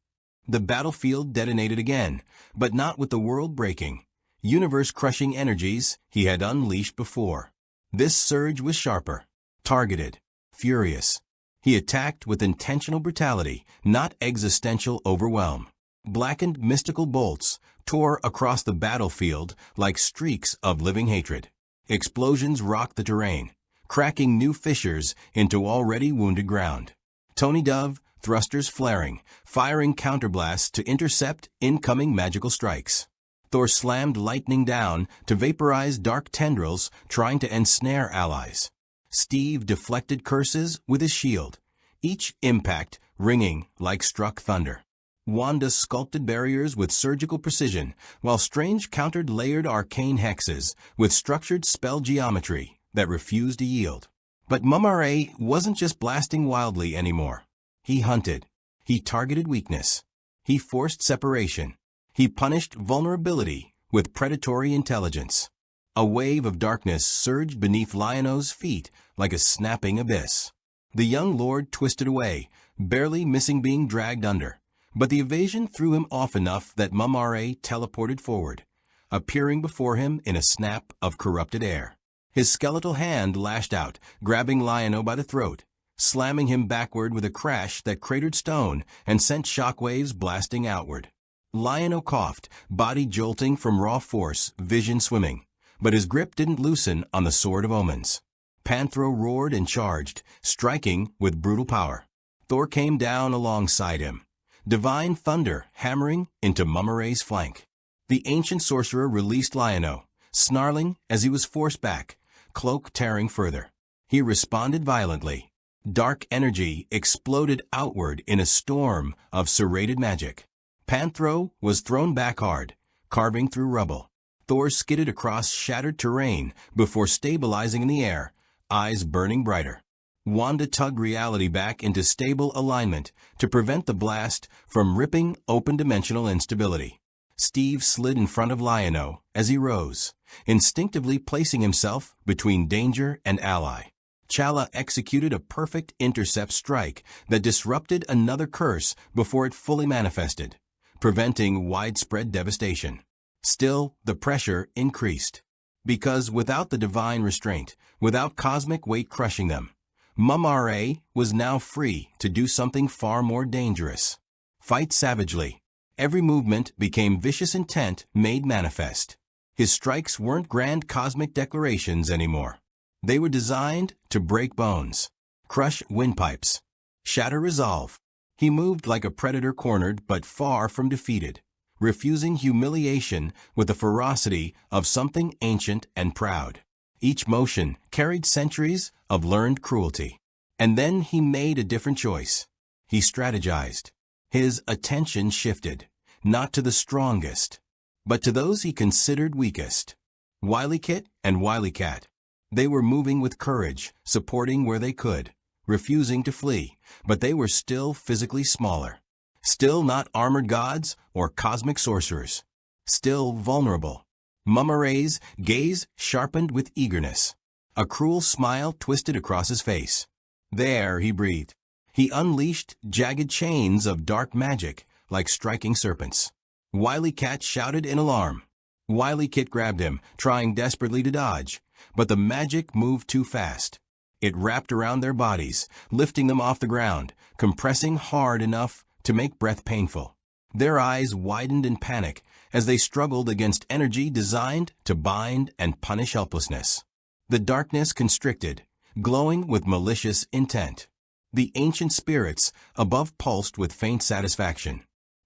The battlefield detonated again, but not with the world breaking, universe-crushing energies he had unleashed before. This surge was sharper, targeted, furious. He attacked with intentional brutality, not existential overwhelm. Blackened mystical bolts tore across the battlefield like streaks of living hatred. Explosions rocked the terrain, cracking new fissures into already wounded ground. Tony Dove, thrusters flaring, firing counterblasts to intercept incoming magical strikes. Thor slammed lightning down to vaporize dark tendrils trying to ensnare allies. Steve deflected curses with his shield, each impact ringing like struck thunder. Wanda sculpted barriers with surgical precision, while Strange countered layered arcane hexes with structured spell geometry that refused to yield. But Mumm-Ra wasn't just blasting wildly anymore. He hunted. He targeted weakness. He forced separation. He punished vulnerability with predatory intelligence. A wave of darkness surged beneath Lion-O's feet like a snapping abyss. The young lord twisted away, barely missing being dragged under. But the evasion threw him off enough that Mumm-Ra teleported forward, appearing before him in a snap of corrupted air. His skeletal hand lashed out, grabbing Lion-O by the throat, slamming him backward with a crash that cratered stone and sent shockwaves blasting outward. Lion-O coughed, body jolting from raw force, vision swimming. But his grip didn't loosen on the Sword of Omens. Panthro roared and charged, striking with brutal power. Thor came down alongside him, divine thunder hammering into Mumm-Ra's flank. The ancient sorcerer released Lion-O, snarling as he was forced back, cloak tearing further. He responded violently. Dark energy exploded outward in a storm of serrated magic. Panthro was thrown back hard, carving through rubble. Thor skidded across shattered terrain before stabilizing in the air, eyes burning brighter. Wanda tugged reality back into stable alignment to prevent the blast from ripping open dimensional instability. Steve slid in front of Lion-O as he rose, instinctively placing himself between danger and ally. Chala executed a perfect intercept strike that disrupted another curse before it fully manifested, preventing widespread devastation. Still, the pressure increased. Because without the divine restraint, without cosmic weight crushing them, Mumm-Ra was now free to do something far more dangerous. Fight savagely. Every movement became vicious intent made manifest. His strikes weren't grand cosmic declarations anymore. They were designed to break bones, crush windpipes, shatter resolve. He moved like a predator cornered but far from defeated, refusing humiliation with the ferocity of something ancient and proud. Each motion carried centuries of learned cruelty. And then he made a different choice. He strategized. His attention shifted, not to the strongest, but to those he considered weakest. Wily Kit and Wily Cat. They were moving with courage, supporting where they could, refusing to flee, but they were still physically smaller. Still not armored gods or cosmic sorcerers. Still vulnerable. Mumm-Ra's gaze sharpened with eagerness. A cruel smile twisted across his face. There, he breathed. He unleashed jagged chains of dark magic like striking serpents. Wily Cat shouted in alarm. Wily Kit grabbed him, trying desperately to dodge, but the magic moved too fast. It wrapped around their bodies, lifting them off the ground, compressing hard enough to make breath painful. Their eyes widened in panic as they struggled against energy designed to bind and punish helplessness. The darkness constricted, glowing with malicious intent. The ancient spirits above pulsed with faint satisfaction.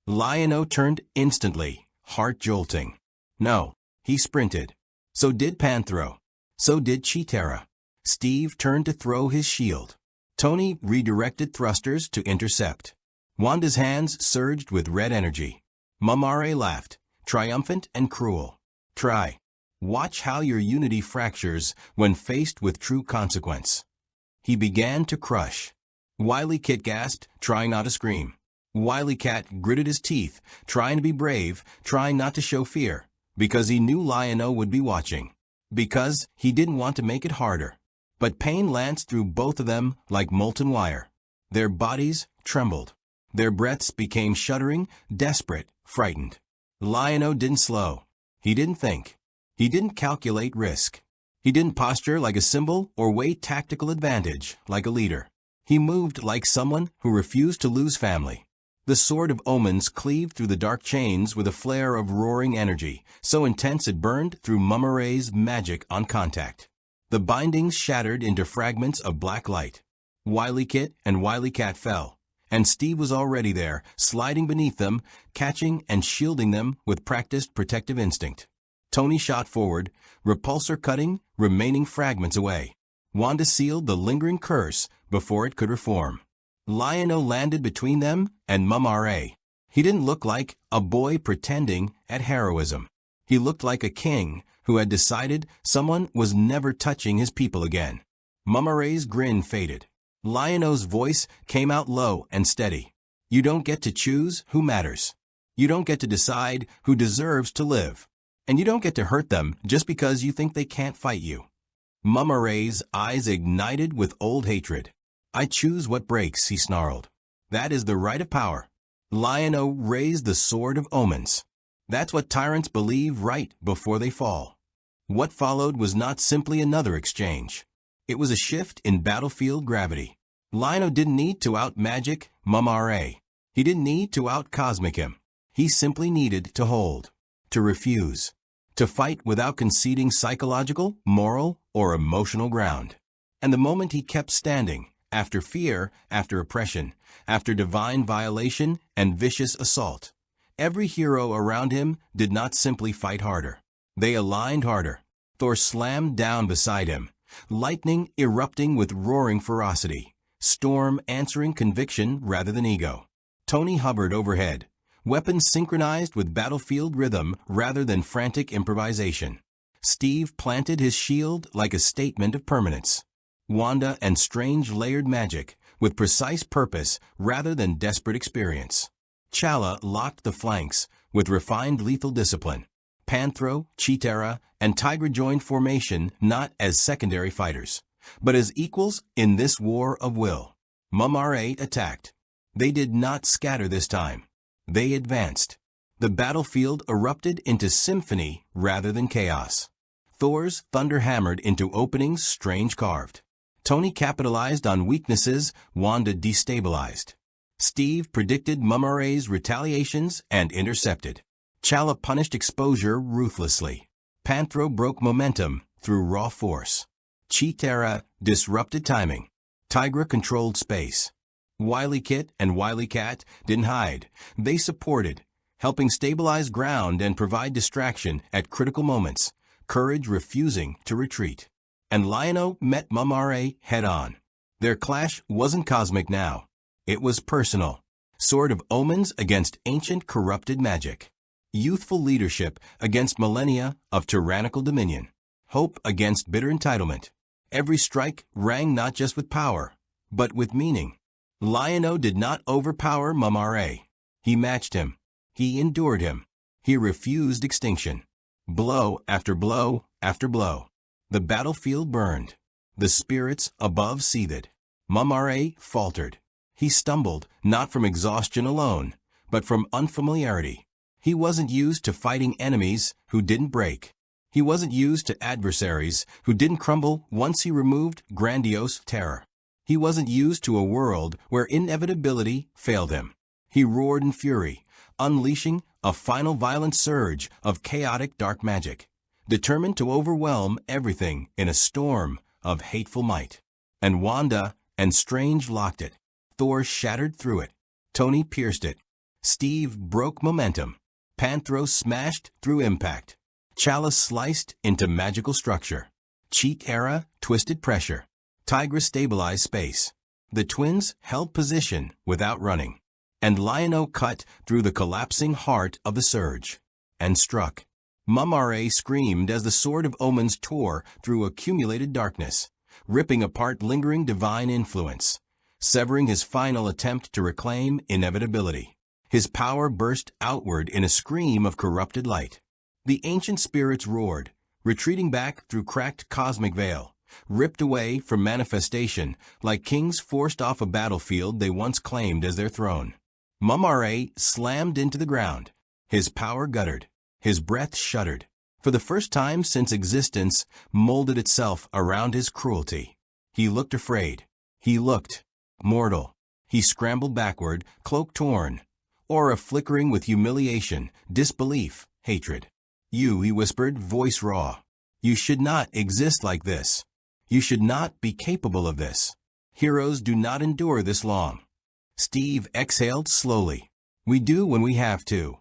Lion-O turned instantly, heart jolting. No, he sprinted. So did Panthro. So did Cheetara. Steve turned to throw his shield. Tony redirected thrusters to intercept. Wanda's hands surged with red energy. Mumm-Ra laughed, triumphant and cruel. Try. Watch how your unity fractures when faced with true consequence. He began to crush. Wily Kit gasped, trying not to scream. Wily Cat gritted his teeth, trying to be brave, trying not to show fear, because he knew Lion-O would be watching. Because he didn't want to make it harder. But pain lanced through both of them like molten wire. Their bodies trembled. Their breaths became shuddering, desperate, frightened. Lion-O didn't slow. He didn't think. He didn't calculate risk. He didn't posture like a symbol or weigh tactical advantage like a leader. He moved like someone who refused to lose family. The Sword of Omens cleaved through the dark chains with a flare of roaring energy, so intense it burned through Mumm-Ra's magic on contact. The bindings shattered into fragments of black light. Wily Kit and Wily Cat fell, and Steve was already there, sliding beneath them, catching and shielding them with practiced protective instinct. Tony shot forward, repulsor cutting remaining fragments away. Wanda sealed the lingering curse before it could reform. Lion-O landed between them and Mumm-Ra. He didn't look like a boy pretending at heroism. He looked like a king who had decided someone was never touching his people again. Mumm-Ra's grin faded. Lion-O's voice came out low and steady. You don't get to choose who matters. You don't get to decide who deserves to live. And you don't get to hurt them just because you think they can't fight you. Mumm-Ra's eyes ignited with old hatred. I choose what breaks, he snarled. That is the right of power. Lion-O raised the sword of omens. That's what tyrants believe right before they fall. What followed was not simply another exchange. It was a shift in battlefield gravity. Lion-O didn't need to out-magic Mumm-Ra. He didn't need to out-cosmic him. He simply needed to hold, to refuse, to fight without conceding psychological, moral, or emotional ground. And the moment he kept standing, after fear, after oppression, after divine violation and vicious assault, every hero around him did not simply fight harder. They aligned harder. Thor slammed down beside him, lightning erupting with roaring ferocity, storm answering conviction rather than ego. Tony hovered overhead, weapons synchronized with battlefield rhythm rather than frantic improvisation. Steve planted his shield like a statement of permanence. Wanda and Strange layered magic with precise purpose rather than desperate experience. Chala locked the flanks with refined lethal discipline. Panthro, Cheetara, and Tygra joined formation not as secondary fighters, but as equals in this war of will. Mumm-Ra attacked. They did not scatter this time. They advanced. The battlefield erupted into symphony rather than chaos. Thor's thunder hammered into openings Strange carved. Tony capitalized on weaknesses Wanda destabilized. Steve predicted Mumm-Ra's retaliations and intercepted. Chala punished exposure ruthlessly. Panthro broke momentum through raw force. Cheetara disrupted timing. Tygra controlled space. Wily Kit and Wily Cat didn't hide. They supported, helping stabilize ground and provide distraction at critical moments, courage refusing to retreat. And Lion-O met Mumm-Ra head-on. Their clash wasn't cosmic now. It was personal. Sword of omens against ancient corrupted magic. Youthful leadership against millennia of tyrannical dominion. Hope against bitter entitlement. Every strike rang not just with power, but with meaning. Lion-O did not overpower Mumm-Ra. He matched him. He endured him. He refused extinction. Blow after blow after blow. The battlefield burned. The spirits above seethed. Mumm-Ra faltered. He stumbled, not from exhaustion alone, but from unfamiliarity. He wasn't used to fighting enemies who didn't break. He wasn't used to adversaries who didn't crumble once he removed grandiose terror. He wasn't used to a world where inevitability failed him. He roared in fury, unleashing a final violent surge of chaotic dark magic, determined to overwhelm everything in a storm of hateful might. And Wanda and Strange locked it. Thor shattered through it. Tony pierced it. Steve broke momentum. Panthro smashed through impact. Chala sliced into magical structure. Cheetara twisted pressure. Tygra stabilized space. The twins held position without running. And Lion-O cut through the collapsing heart of the surge. And struck. Mumm-Ra screamed as the sword of omens tore through accumulated darkness, ripping apart lingering divine influence, severing his final attempt to reclaim inevitability. His power burst outward in a scream of corrupted light. The ancient spirits roared, retreating back through cracked cosmic veil, ripped away from manifestation like kings forced off a battlefield they once claimed as their throne. Mumm-Ra slammed into the ground. His power guttered. His breath shuddered. For the first time since existence molded itself around his cruelty. He looked afraid. He looked mortal. He scrambled backward, cloak torn, aura flickering with humiliation, disbelief, hatred. You, he whispered, voice raw. You should not exist like this. You should not be capable of this. Heroes do not endure this long. Steve exhaled slowly. We do when we have to.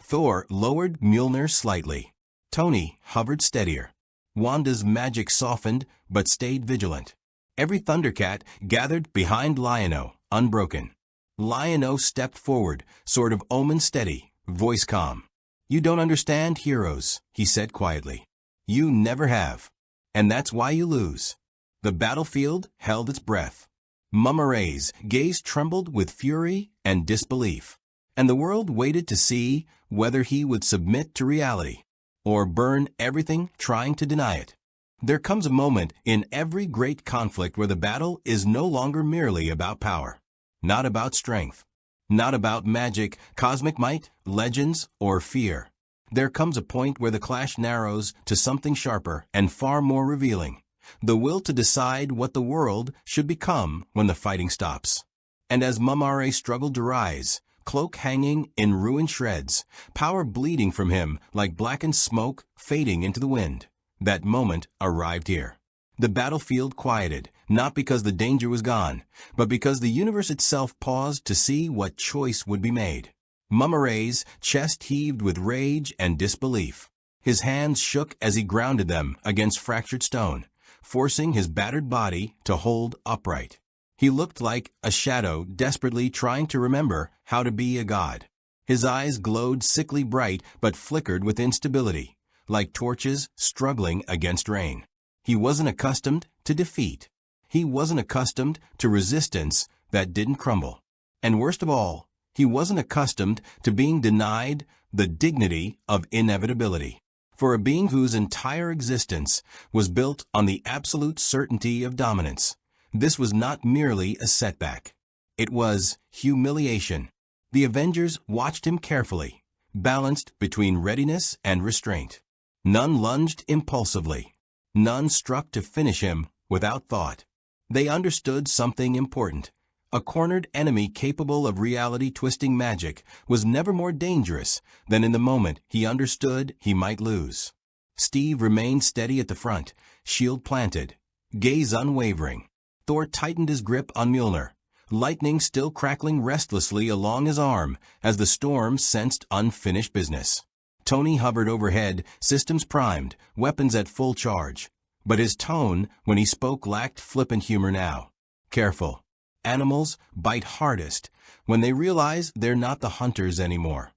Thor lowered Mjolnir slightly. Tony hovered steadier. Wanda's magic softened but stayed vigilant. Every Thundercat gathered behind Lion-O, unbroken. Lion-O stepped forward, sword of omen steady, voice calm. You don't understand heroes, he said quietly. You never have. And that's why you lose. The battlefield held its breath. Mumm-Ra's gaze trembled with fury and disbelief, and the world waited to see whether he would submit to reality or burn everything trying to deny it. There comes a moment in every great conflict where the battle is no longer merely about power, not about strength, not about magic, cosmic might, legends, or fear. There comes a point where the clash narrows to something sharper and far more revealing: the will to decide what the world should become when the fighting stops. And as Mumm-Ra struggled to rise, cloak hanging in ruined shreds, power bleeding from him like blackened smoke fading into the wind, that moment arrived here. The battlefield quieted, not because the danger was gone, but because the universe itself paused to see what choice would be made. Mumm-Ra's chest heaved with rage and disbelief. His hands shook as he grounded them against fractured stone, forcing his battered body to hold upright. He looked like a shadow desperately trying to remember how to be a god. His eyes glowed sickly bright but flickered with instability, like torches struggling against rain. He wasn't accustomed to defeat. He wasn't accustomed to resistance that didn't crumble. And worst of all, he wasn't accustomed to being denied the dignity of inevitability. For a being whose entire existence was built on the absolute certainty of dominance, this was not merely a setback. It was humiliation. The Avengers watched him carefully, balanced between readiness and restraint. None lunged impulsively. None struck to finish him without thought. They understood something important. A cornered enemy capable of reality-twisting magic was never more dangerous than in the moment he understood he might lose. Steve remained steady at the front, shield planted, gaze unwavering. Thor tightened his grip on Mjolnir, lightning still crackling restlessly along his arm as the storm sensed unfinished business. Tony hovered overhead, systems primed, weapons at full charge. But his tone when he spoke lacked flippant humor now. Careful. Animals bite hardest when they realize they're not the hunters anymore.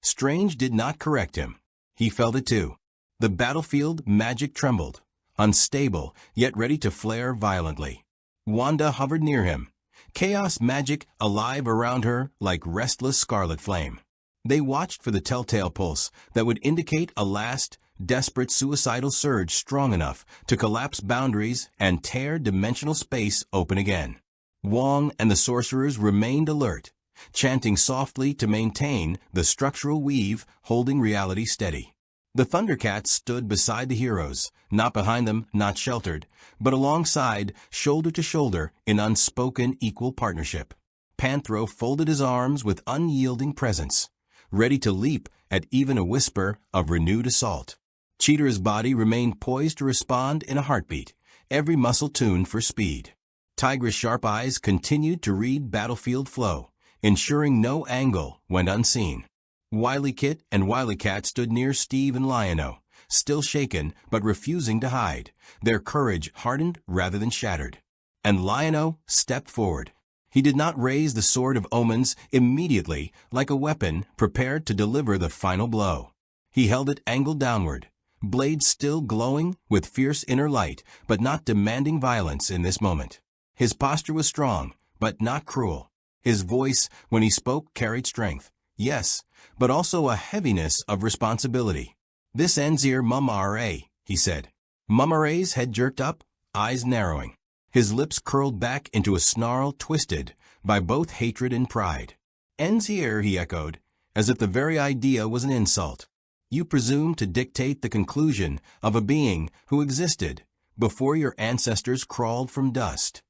Strange did not correct him. He felt it too. The battlefield magic trembled, unstable yet ready to flare violently. Wanda hovered near him, chaos magic alive around her like restless scarlet flame. They watched for the telltale pulse that would indicate a last, desperate suicidal surge strong enough to collapse boundaries and tear dimensional space open again. Wong and the sorcerers remained alert, chanting softly to maintain the structural weave holding reality steady. The Thundercats stood beside the heroes, not behind them, not sheltered, but alongside, shoulder to shoulder, in unspoken equal partnership. Panthro folded his arms with unyielding presence, ready to leap at even a whisper of renewed assault. Cheetara's body remained poised to respond in a heartbeat, every muscle tuned for speed. Tygra's sharp eyes continued to read battlefield flow, ensuring no angle went unseen. Wily Kit and Wily Cat stood near Steve and Lion-O, still shaken but refusing to hide, their courage hardened rather than shattered. And Lion-O stepped forward. He did not raise the sword of omens immediately like a weapon prepared to deliver the final blow. He held it angled downward, blade still glowing with fierce inner light, but not demanding violence in this moment. His posture was strong, but not cruel. His voice, when he spoke, carried strength, yes, but also a heaviness of responsibility. "This ends here, Mumm-Ra," he said. Mumm-Ra's head jerked up, eyes narrowing. His lips curled back into a snarl twisted by both hatred and pride. "Ends here," he echoed, as if the very idea was an insult. "You presume to dictate the conclusion of a being who existed before your ancestors crawled from dust."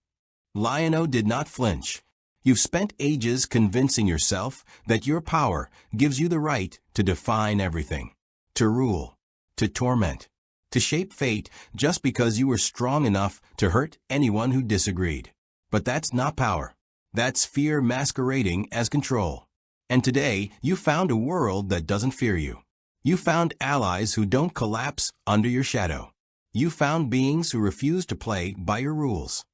Lion-O did not flinch. "You've spent ages convincing yourself that your power gives you the right to define everything, to rule, to torment, to shape fate just because you were strong enough to hurt anyone who disagreed. But that's not power. That's fear masquerading as control. And today, you found a world that doesn't fear you. You found allies who don't collapse under your shadow. You found beings who refuse to play by your rules."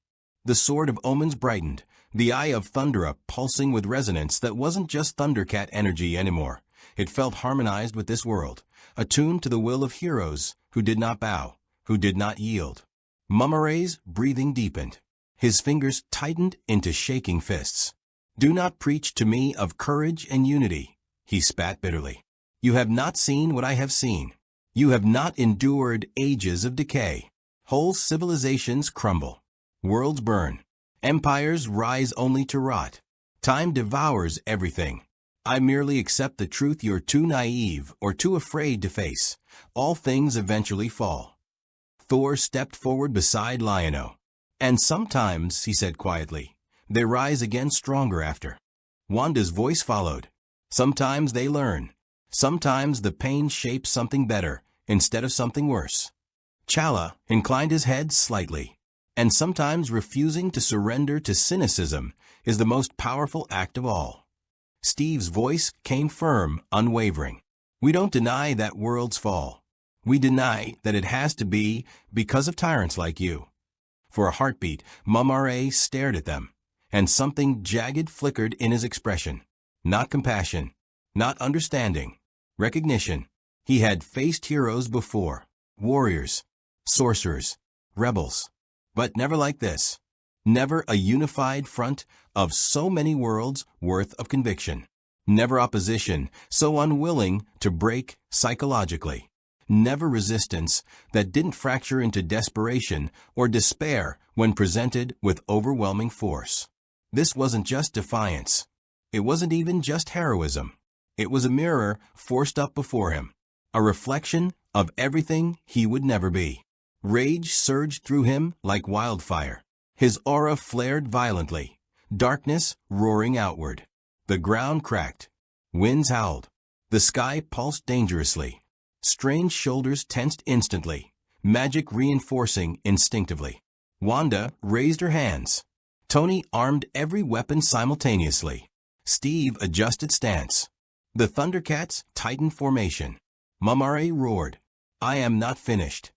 The sword of omens brightened, the eye of Thundera pulsing with resonance that wasn't just Thundercat energy anymore. It felt harmonized with this world, attuned to the will of heroes who did not bow, who did not yield. Mumm-Ra's breathing deepened. His fingers tightened into shaking fists. "Do not preach to me of courage and unity," he spat bitterly. "You have not seen what I have seen. You have not endured ages of decay. Whole civilizations crumble. Worlds burn. Empires rise only to rot. Time devours everything. I merely accept the truth you're too naive or too afraid to face. All things eventually fall." Thor stepped forward beside Lion-O. "And sometimes," he said quietly, "they rise again stronger after." Wanda's voice followed. "Sometimes they learn. Sometimes the pain shapes something better instead of something worse." Chala inclined his head slightly. "And sometimes refusing to surrender to cynicism is the most powerful act of all." Steve's voice came firm, unwavering. "We don't deny that worlds fall. We deny that it has to be because of tyrants like you." For a heartbeat, Mumm-Ra stared at them, and something jagged flickered in his expression. Not compassion, not understanding, recognition. He had faced heroes before, warriors, sorcerers, rebels, but never like this. Never a unified front of so many worlds worth of conviction. Never opposition so unwilling to break psychologically. Never resistance that didn't fracture into desperation or despair when presented with overwhelming force. This wasn't just defiance. It wasn't even just heroism. It was a mirror forced up before him, a reflection of everything he would never be. Rage surged through him like wildfire. His aura flared violently, darkness roaring outward. The ground cracked. Winds howled. The sky pulsed dangerously. Strange shoulders tensed instantly, magic reinforcing instinctively. Wanda raised her hands. Tony armed every weapon simultaneously. Steve adjusted stance. The Thundercats tightened formation. Mumm-Ra roared, "I am not finished."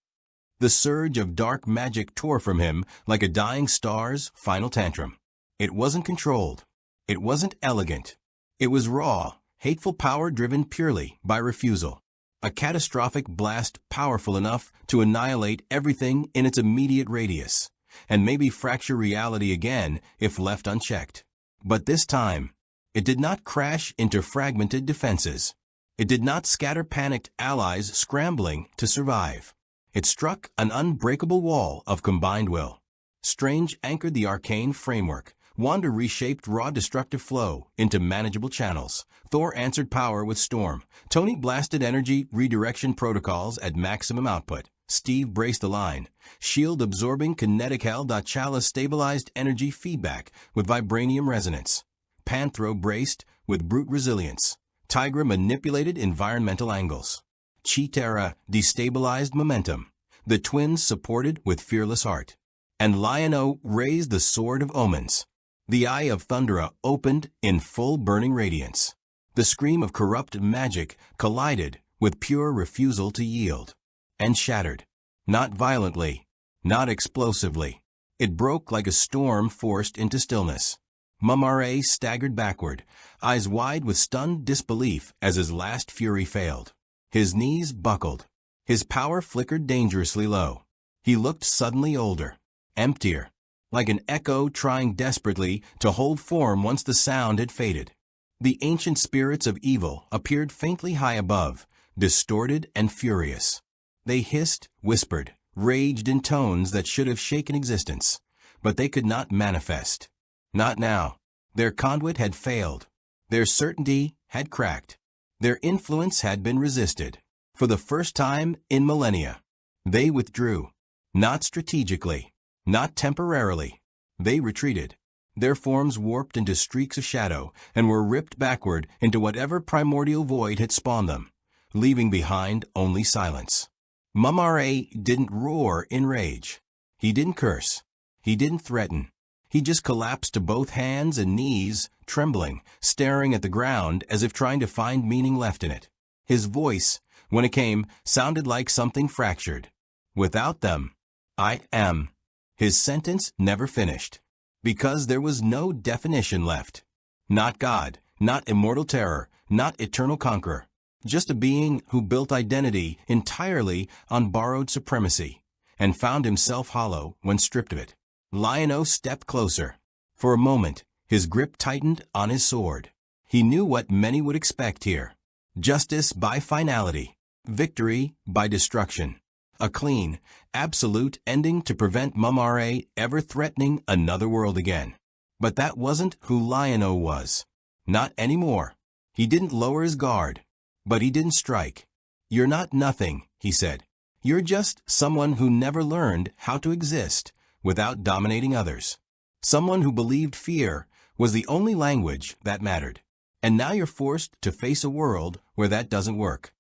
The surge of dark magic tore from him like a dying star's final tantrum. It wasn't controlled. It wasn't elegant. It was raw, hateful power driven purely by refusal. A catastrophic blast powerful enough to annihilate everything in its immediate radius, and maybe fracture reality again if left unchecked. But this time, it did not crash into fragmented defenses. It did not scatter panicked allies scrambling to survive. It struck an unbreakable wall of combined will. Strange anchored the arcane framework. Wanda reshaped raw destructive flow into manageable channels. Thor answered power with storm. Tony blasted energy redirection protocols at maximum output. Steve braced the line, shield-absorbing kinetic hell. Chala stabilized energy feedback with vibranium resonance. Panthro braced with brute resilience. Tygra manipulated environmental angles. Cheetara destabilized momentum. The twins supported with fearless heart. And Lion-O raised the sword of omens. The eye of Thundera opened in full burning radiance. The scream of corrupt magic collided with pure refusal to yield. And shattered. Not violently, not explosively. It broke like a storm forced into stillness. Mumm-Ra staggered backward, eyes wide with stunned disbelief as his last fury failed. His knees buckled. His power flickered dangerously low. He looked suddenly older, emptier, like an echo trying desperately to hold form once the sound had faded. The ancient spirits of evil appeared faintly high above, distorted and furious. They hissed, whispered, raged in tones that should have shaken existence, but they could not manifest. Not now. Their conduit had failed. Their certainty had cracked. Their influence had been resisted. For the first time in millennia, they withdrew. Not strategically, not temporarily. They retreated. Their forms warped into streaks of shadow and were ripped backward into whatever primordial void had spawned them, leaving behind only silence. Mumm-Ra didn't roar in rage. He didn't curse. He didn't threaten. He just collapsed to both hands and knees, trembling, staring at the ground as if trying to find meaning left in it. His voice, when it came, sounded like something fractured. Without them, I am. His sentence never finished. Because there was no definition left. Not God, not immortal terror, not eternal conqueror. Just a being who built identity entirely on borrowed supremacy, and found himself hollow when stripped of it. Lion-O stepped closer. For a moment, his grip tightened on his sword. He knew what many would expect here. Justice by finality. Victory by destruction. A clean, absolute ending to prevent Mumm-Ra ever threatening another world again. But that wasn't who Lion-O was. Not anymore. He didn't lower his guard. But he didn't strike. "You're not nothing," he said. "You're just someone who never learned how to exist without dominating others. Someone who believed fear was the only language that mattered. And now you're forced to face a world where that doesn't work."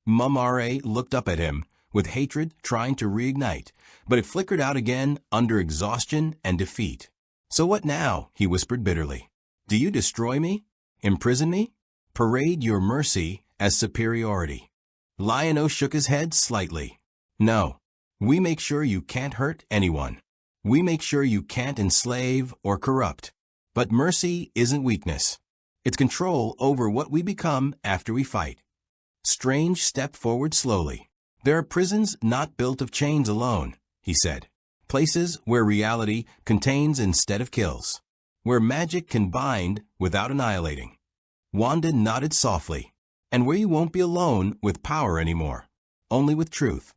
Mumm-Ra looked up at him, with hatred trying to reignite, but it flickered out again under exhaustion and defeat. "So what now?" he whispered bitterly. "Do you destroy me? Imprison me? Parade your mercy as superiority?" Lion-O shook his head slightly. "No. We make sure you can't hurt anyone. We make sure you can't enslave or corrupt. But mercy isn't weakness. It's control over what we become after we fight." Strange stepped forward slowly. "There are prisons not built of chains alone," he said. "Places where reality contains instead of kills. Where magic can bind without annihilating." Wanda nodded softly. "And where you won't be alone with power anymore. Only with truth."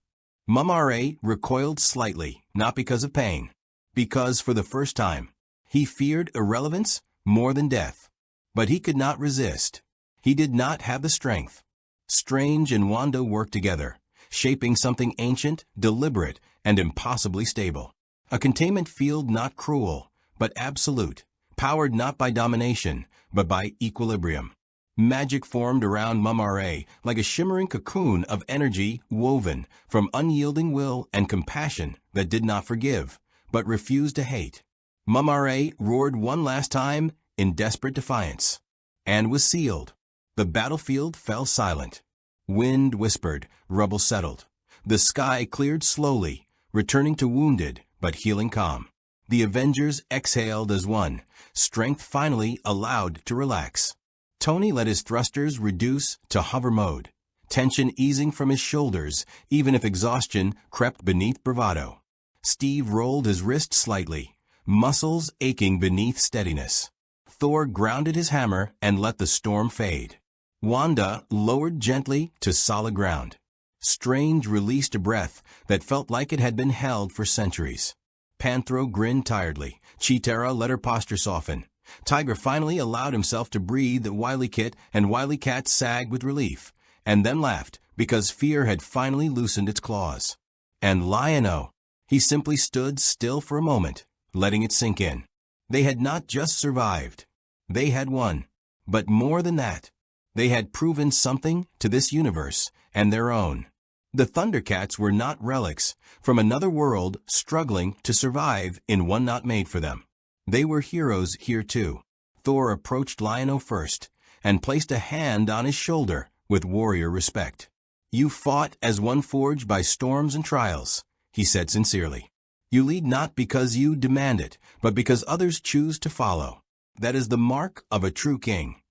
Mumm-Ra recoiled slightly, not because of pain. Because for the first time, he feared irrelevance more than death. But he could not resist. He did not have the strength. Strange and Wanda worked together, shaping something ancient, deliberate, and impossibly stable. A containment field not cruel, but absolute, powered not by domination, but by equilibrium. Magic formed around Mumm-Ra like a shimmering cocoon of energy woven from unyielding will and compassion that did not forgive, but refused to hate. Mumm-Ra roared one last time in desperate defiance, and was sealed. The battlefield fell silent. Wind whispered, rubble settled. The sky cleared slowly, returning to wounded but healing calm. The Avengers exhaled as one, strength finally allowed to relax. Tony let his thrusters reduce to hover mode, tension easing from his shoulders even if exhaustion crept beneath bravado. Steve rolled his wrist slightly, muscles aching beneath steadiness. Thor grounded his hammer and let the storm fade. Wanda lowered gently to solid ground. Strange released a breath that felt like it had been held for centuries. Panthro grinned tiredly. Cheetara let her posture soften. Tygra finally allowed himself to breathe Wily Kit, and Wily Cat sagged with relief, and then laughed because fear had finally loosened its claws. And Lion-O, he simply stood still for a moment, letting it sink in. They had not just survived. They had won. But more than that, they had proven something to this universe and their own. The Thundercats were not relics from another world struggling to survive in one not made for them. They were heroes here too. Thor approached Lion-O first and placed a hand on his shoulder with warrior respect. "You fought as one forged by storms and trials," he said sincerely. "You lead not because you demand it, but because others choose to follow. That is the mark of a true king."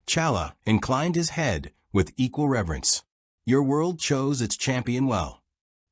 Chala inclined his head with equal reverence. "Your world chose its champion well."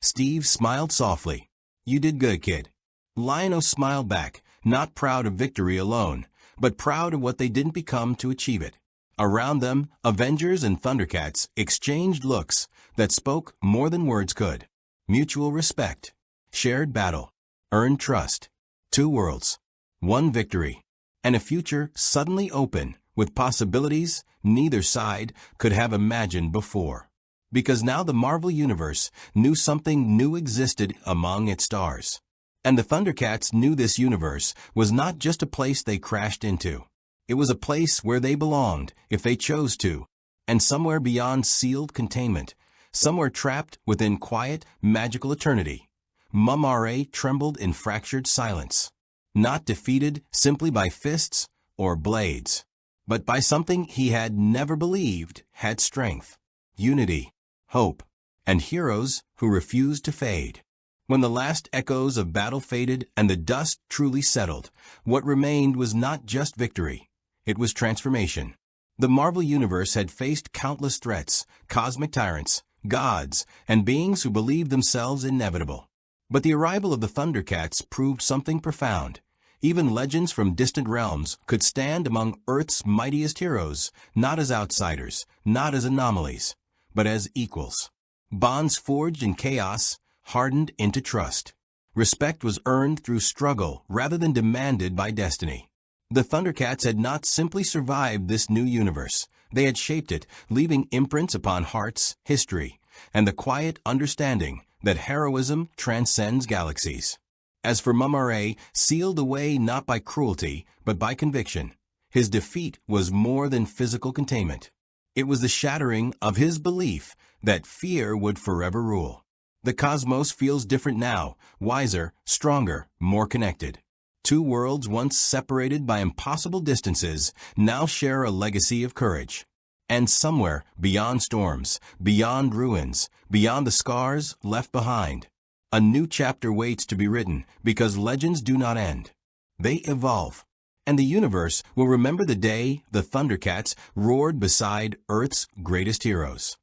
Steve smiled softly. "You did good, kid." Lion-O smiled back, not proud of victory alone, but proud of what they didn't become to achieve it. Around them, Avengers and Thundercats exchanged looks that spoke more than words could. Mutual respect, shared battle, earned trust. Two worlds, one victory, and a future suddenly open with possibilities neither side could have imagined before. Because now the Marvel Universe knew something new existed among its stars. And the Thundercats knew this universe was not just a place they crashed into. It was a place where they belonged, if they chose to, and somewhere beyond sealed containment, somewhere trapped within quiet, magical eternity. Mumm-Ra trembled in fractured silence, not defeated simply by fists or blades, but by something he had never believed had strength, unity, hope, and heroes who refused to fade. When the last echoes of battle faded and the dust truly settled, what remained was not just victory. It was transformation. The Marvel Universe had faced countless threats, cosmic tyrants, gods, and beings who believed themselves inevitable. But the arrival of the Thundercats proved something profound. Even legends from distant realms could stand among Earth's mightiest heroes, not as outsiders, not as anomalies, but as equals. Bonds forged in chaos, hardened into trust. Respect was earned through struggle rather than demanded by destiny. The Thundercats had not simply survived this new universe. They had shaped it, leaving imprints upon hearts, history, and the quiet understanding that heroism transcends galaxies. As for Mumm-Ra, sealed away not by cruelty, but by conviction, his defeat was more than physical containment. It was the shattering of his belief that fear would forever rule. The cosmos feels different now, wiser, stronger, more connected. Two worlds once separated by impossible distances now share a legacy of courage. And somewhere, beyond storms, beyond ruins, beyond the scars left behind, a new chapter waits to be written because legends do not end. They evolve. And the universe will remember the day the Thundercats roared beside Earth's greatest heroes.